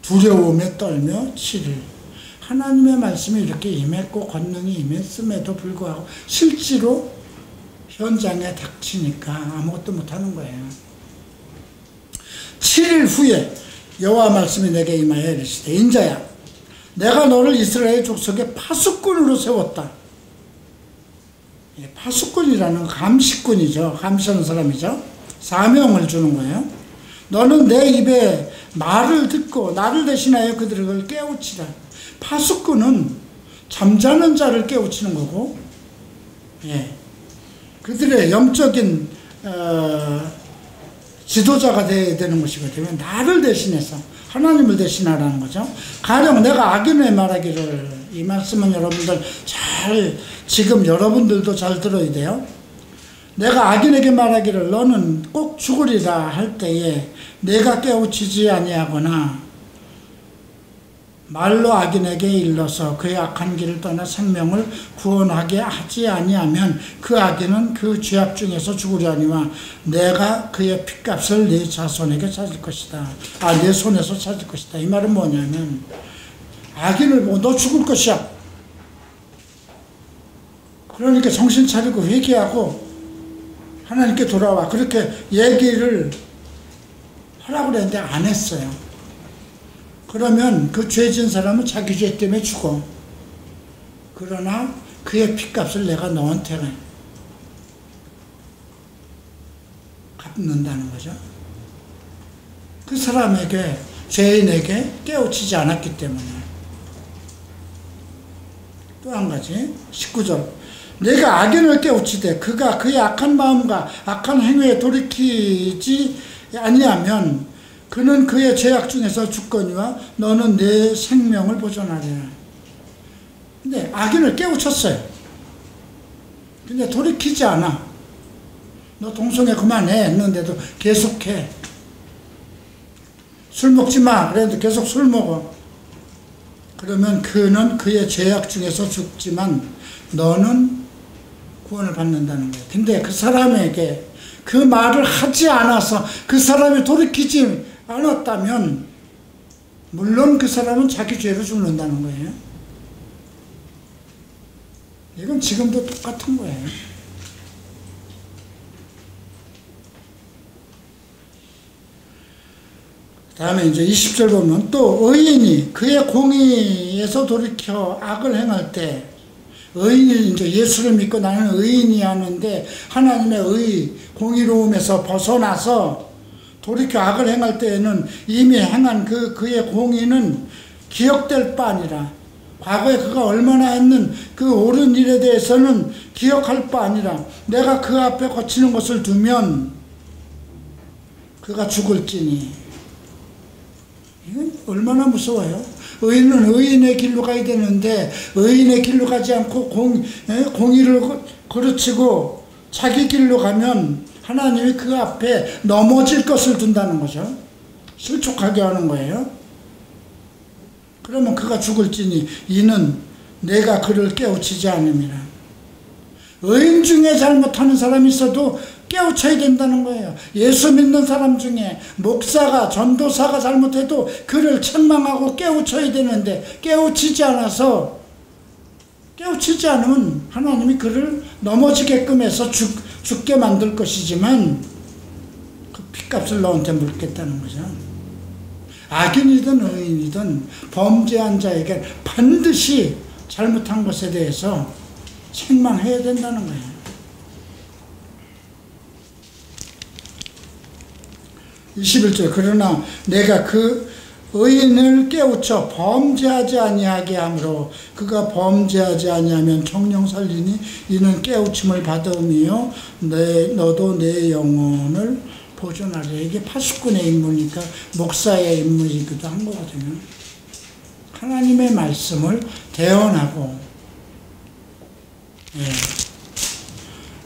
두려움에 떨며 7일. 하나님의 말씀이 이렇게 임했고 권능이 임했음에도 불구하고 실제로 현장에 닥치니까 아무것도 못하는 거예요. 7일 후에 여호와 말씀이 내게 임하여 이르시되 인자야 내가 너를 이스라엘 족속의 파수꾼으로 세웠다. 파수꾼이라는 감시꾼이죠. 감시하는 사람이죠. 사명을 주는 거예요. 너는 내 입에 말을 듣고 나를 대신하여 그들을 깨우치라. 파수꾼은 잠자는 자를 깨우치는 거고, 그들의 영적인 지도자가 되어야 되는 것이거든요. 나를 대신해서 하나님을 대신하라는 거죠. 가령 내가 악인의 말하기를, 이 말씀은 여러분들 지금 여러분들도 잘 들어야 돼요. 내가 악인에게 말하기를 너는 꼭 죽으리라 할 때에 내가 깨우치지 아니하거나 말로 악인에게 일러서 그의 악한 길을 떠나 생명을 구원하게 하지 아니하면 그 악인은 그 죄악 중에서 죽으려니와 내가 그의 핏값을 네 자손에게 찾을 것이다. 내 손에서 찾을 것이다. 이 말은 뭐냐면 악인을 보고 너 죽을 것이야. 그러니까 정신 차리고 회개하고 하나님께 돌아와. 그렇게 얘기를 하라고 그랬는데 안 했어요. 그러면 그 죄 지은 사람은 자기 죄 때문에 죽어. 그러나 그의 핏값을 내가 너한테 갚는다는 거죠. 그 사람에게, 죄인에게 깨우치지 않았기 때문에. 또 한 가지 19절 내가 악인을 깨우치되 그가 그의 악한 마음과 악한 행위에 돌이키지 아니하면 그는 그의 죄악 중에서 죽거니와 너는 내 생명을 보존하리라. 근데 악인을 깨우쳤어요. 근데 돌이키지 않아. 너 동성애 그만해 했는데도 계속해. 술 먹지 마 그랬는데 계속 술 먹어. 그러면 그는 그의 죄악 중에서 죽지만 너는 구원을 받는다는 거예요. 근데 그 사람에게 그 말을 하지 않아서 그 사람이 돌이키지 않았다면 물론 그 사람은 자기 죄로 죽는다는 거예요. 이건 지금도 똑같은 거예요. 다음에 이제 20절 보면 또 의인이 그의 공의에서 돌이켜 악을 행할 때 의인이 이제 예수를 믿고 나는 의인이 하는데 하나님의 공의로움에서 벗어나서 돌이켜 악을 행할 때에는 이미 행한 그의 공의는 기억될 바 아니라 과거에 그가 얼마나 했는 그 옳은 일에 대해서는 기억할 바 아니라 내가 그 앞에 거치는 것을 두면 그가 죽을지니. 이건 얼마나 무서워요. 의인은 의인의 길로 가야 되는데 의인의 길로 가지 않고 공의를 거르치고 자기 길로 가면 하나님이 그 앞에 넘어질 것을 둔다는 거죠. 실족하게 하는 거예요. 그러면 그가 죽을지니 이는 내가 그를 깨우치지 않음이라. 의인 중에 잘못하는 사람이 있어도 깨우쳐야 된다는 거예요. 예수 믿는 사람 중에 목사가, 전도사가 잘못해도 그를 책망하고 깨우쳐야 되는데 깨우치지 않아서 깨우치지 않으면 하나님이 그를 넘어지게끔 해서 죽게 만들 것이지만 그 핏값을 너한테 물겠다는 거죠. 악인이든 의인이든 범죄한 자에게 반드시 잘못한 것에 대해서 책망해야 된다는 거예요. 21절 그러나 내가 그 의인을 깨우쳐 범죄하지 아니하게 하므로 그가 범죄하지 아니하면 정령 살리니 이는 깨우침을 받음이요 너도 내 영혼을 보존하리라. 이게 파수꾼의 임무니까 목사의 임무이기도 한 거거든요. 하나님의 말씀을 대언하고 예.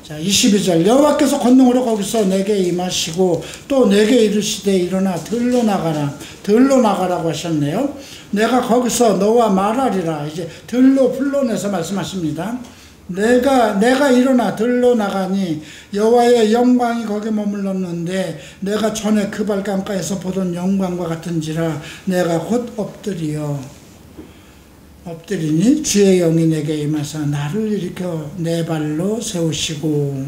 자 22절 여호와께서 권능으로 거기서 내게 임하시고 또 내게 이르시되 일어나 들로 나가라고 하셨네요. 내가 거기서 너와 말하리라. 이제 들로 불러내서 말씀하십니다. 내가 일어나 들로 나가니 여호와의 영광이 거기 머물렀는데 내가 전에 그 발강가에서 보던 영광과 같은지라 내가 곧 엎드리니 주의 영이 내게 임하사 나를 일으켜 내 발로 세우시고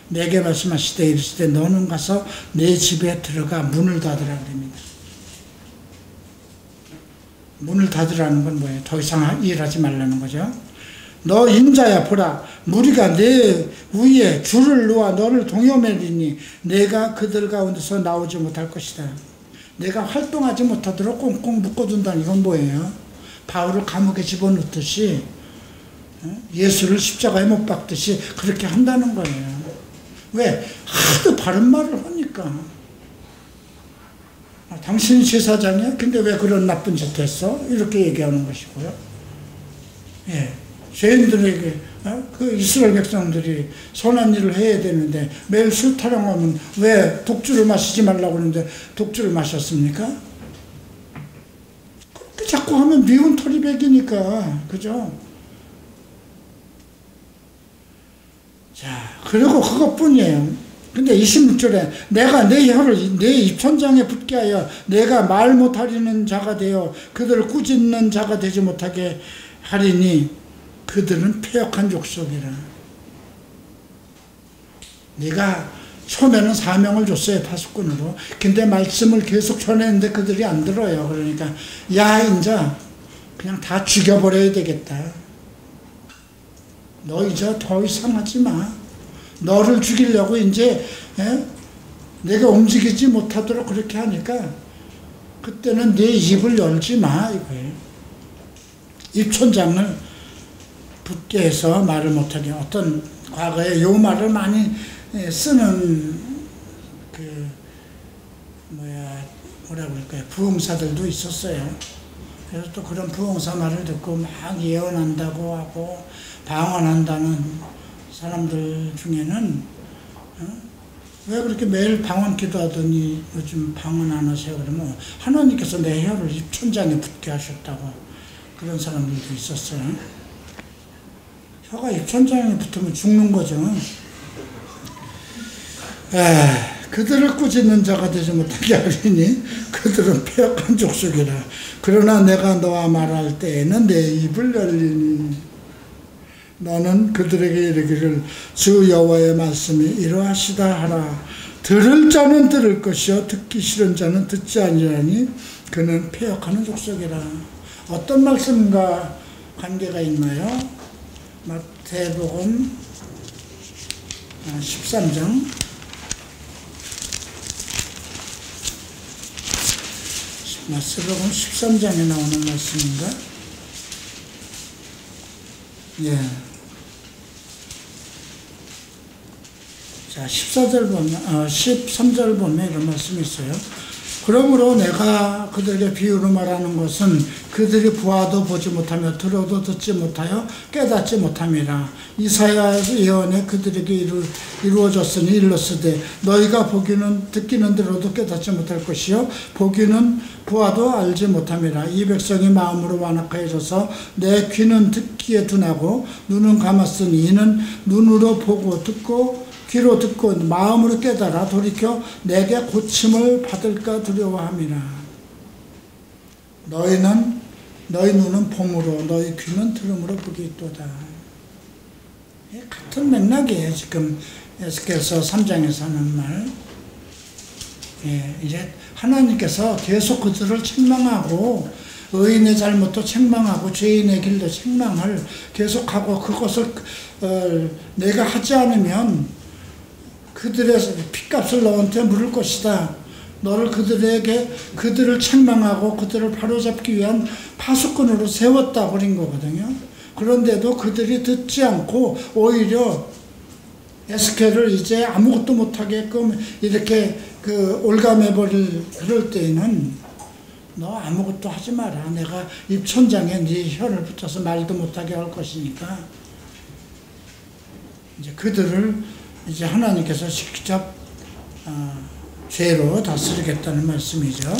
내게 말씀하시되 이르시되 너는 가서 내 집에 들어가 문을 닫으라 그럽니다. 문을 닫으라는 건 뭐예요? 더 이상 일하지 말라는 거죠. 너 인자야 보라 무리가 내 위에 줄을 놓아 너를 동여매리니 내가 그들 가운데서 나오지 못할 것이다. 내가 활동하지 못하도록 꽁꽁 묶어둔다는 이건 뭐예요? 바울을 감옥에 집어넣듯이 예수를 십자가에 못 박듯이 그렇게 한다는 거예요. 왜? 하도 바른 말을 하니까. 당신이 제사장이야? 근데 왜 그런 나쁜 짓 했어? 이렇게 얘기하는 것이고요. 예. 죄인들에게 그 이스라엘 백성들이 선한 일을 해야 되는데 매일 술 타령하면 왜 독주를 마시지 말라고 하는데 독주를 마셨습니까? 그렇게 자꾸 하면 미운 털이 배기니까 그죠? 자 그리고 그것뿐이에요. 근데 26절에 내가 내 혀를 내 입천장에 붙게 하여 내가 말 못하리는 자가 되어 그들을 꾸짖는 자가 되지 못하게 하리니 그들은 패역한 족속이라. 네가 처음에는 사명을 줬어요. 파수꾼으로. 근데 말씀을 계속 전했는데 그들이 안 들어요. 그러니까 야 이제 그냥 다 죽여버려야 되겠다. 너 이제 더 이상 하지 마. 너를 죽이려고 이제 내가 움직이지 못하도록 그렇게 하니까 그때는 네 입을 열지 마 이거예요. 입천장을 붙게 해서 말을 못하게. 어떤 과거에 요 말을 많이 쓰는 뭐라 그럴까요? 부흥사들도 있었어요. 그래서 또 그런 부흥사 말을 듣고 막 예언한다고 하고 방언한다는 사람들 중에는 왜 그렇게 매일 방언 기도하더니 요즘 방언 안 하세요? 그러면 하나님께서 내 혀를 입천장에 붙게 하셨다고 그런 사람들도 있었어요. 혀가 입천장에 붙으면 죽는 거죠. 그들을 꾸짖는 자가 되지 못하게 하리니 그들은 패역한 족속이라. 그러나 내가 너와 말할 때에는 내 입을 열리니 너는 그들에게 이르기를 주 여호와의 말씀이 이러하시다 하라. 들을 자는 들을 것이요 듣기 싫은 자는 듣지 아니하니 그는 패역하는 족속이라. 어떤 말씀과 관계가 있나요? 마태복음 13장 마태복음 13장에 나오는 말씀인가? 예. 자, 13절 보면 이런 말씀이 있어요. 그러므로 내가 그들에게 비유로 말하는 것은 그들이 보아도 보지 못하며 들어도 듣지 못하여 깨닫지 못함이라. 이사야 예언에 그들에게 이루어졌으니 일렀으되 너희가 보기는 듣기는 들어도 깨닫지 못할 것이요 보기는 보아도 알지 못함이라. 이 백성이 마음으로 완악하여져서 내 귀는 듣기에 둔하고 눈은 감았으니 이는 눈으로 보고 듣고 귀로 듣고 마음으로 깨달아 돌이켜 내게 고침을 받을까 두려워함이라. 너희 눈은 봄으로 너희 귀는 들음으로 보기 있도다. 같은 맥락이에요. 지금 에스겔서 3장에서 하는 말. 이제 하나님께서 계속 그들을 책망하고 의인의 잘못도 책망하고 죄인의 길도 책망을 계속하고 그것을 내가 하지 않으면 그들의 핏값을 너한테 물을 것이다. 너를 그들을 책망하고 그들을 바로잡기 위한 파수꾼으로 세웠다 그런 거거든요. 그런데도 그들이 듣지 않고 오히려 에스겔을 이제 아무것도 못하게끔 이렇게 올가매버릴 그럴 때에는 너 아무것도 하지 마라. 내가 입천장에 네 혀를 붙여서 말도 못하게 할 것이니까 이제 그들을 이제 하나님께서 직접 죄로 다스리겠다는 말씀이죠.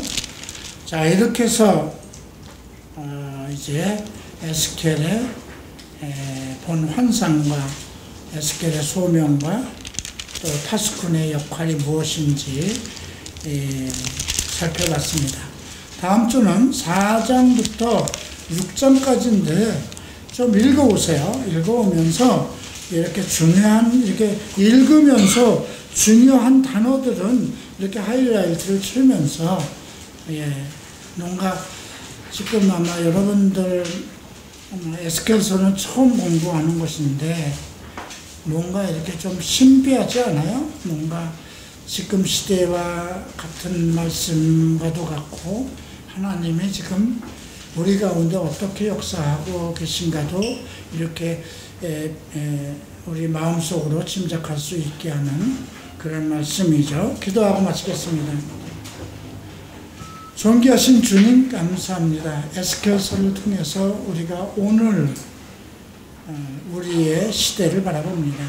자, 이렇게 해서 이제 에스겔의 본 환상과 에스겔의 소명과 또 파수꾼의 역할이 무엇인지 살펴봤습니다. 다음 주는 4장부터 6장까지인데 좀 읽어오세요. 읽어오면서 이렇게 이렇게 읽으면서 중요한 단어들은 이렇게 하이라이트를 치면서 뭔가 지금 아마 여러분들 에스겔서는 처음 공부하는 것인데 뭔가 이렇게 좀 신비하지 않아요? 뭔가 지금 시대와 같은 말씀과도 같고 하나님이 지금 우리 가운데 어떻게 역사하고 계신가도 이렇게 우리 마음속으로 짐작할 수 있게 하는 그런 말씀이죠. 기도하고 마치겠습니다. 존귀하신 주님 감사합니다. 에스겔서를 통해서 우리가 오늘 우리의 시대를 바라봅니다.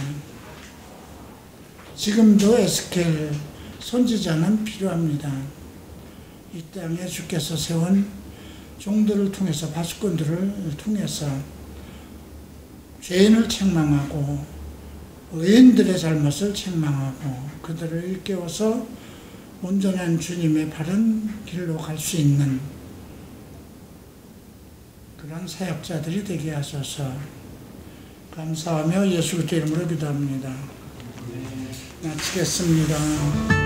지금도 에스겔 선지자는 필요합니다. 이 땅에 주께서 세운 종들을 통해서 파수꾼들을 통해서 죄인을 책망하고 의인들의 잘못을 책망하고 그들을 일깨워서 온전한 주님의 바른 길로 갈 수 있는 그런 사역자들이 되게 하소서. 감사하며 예수 그리스도 이름으로 기도합니다. 마치겠습니다.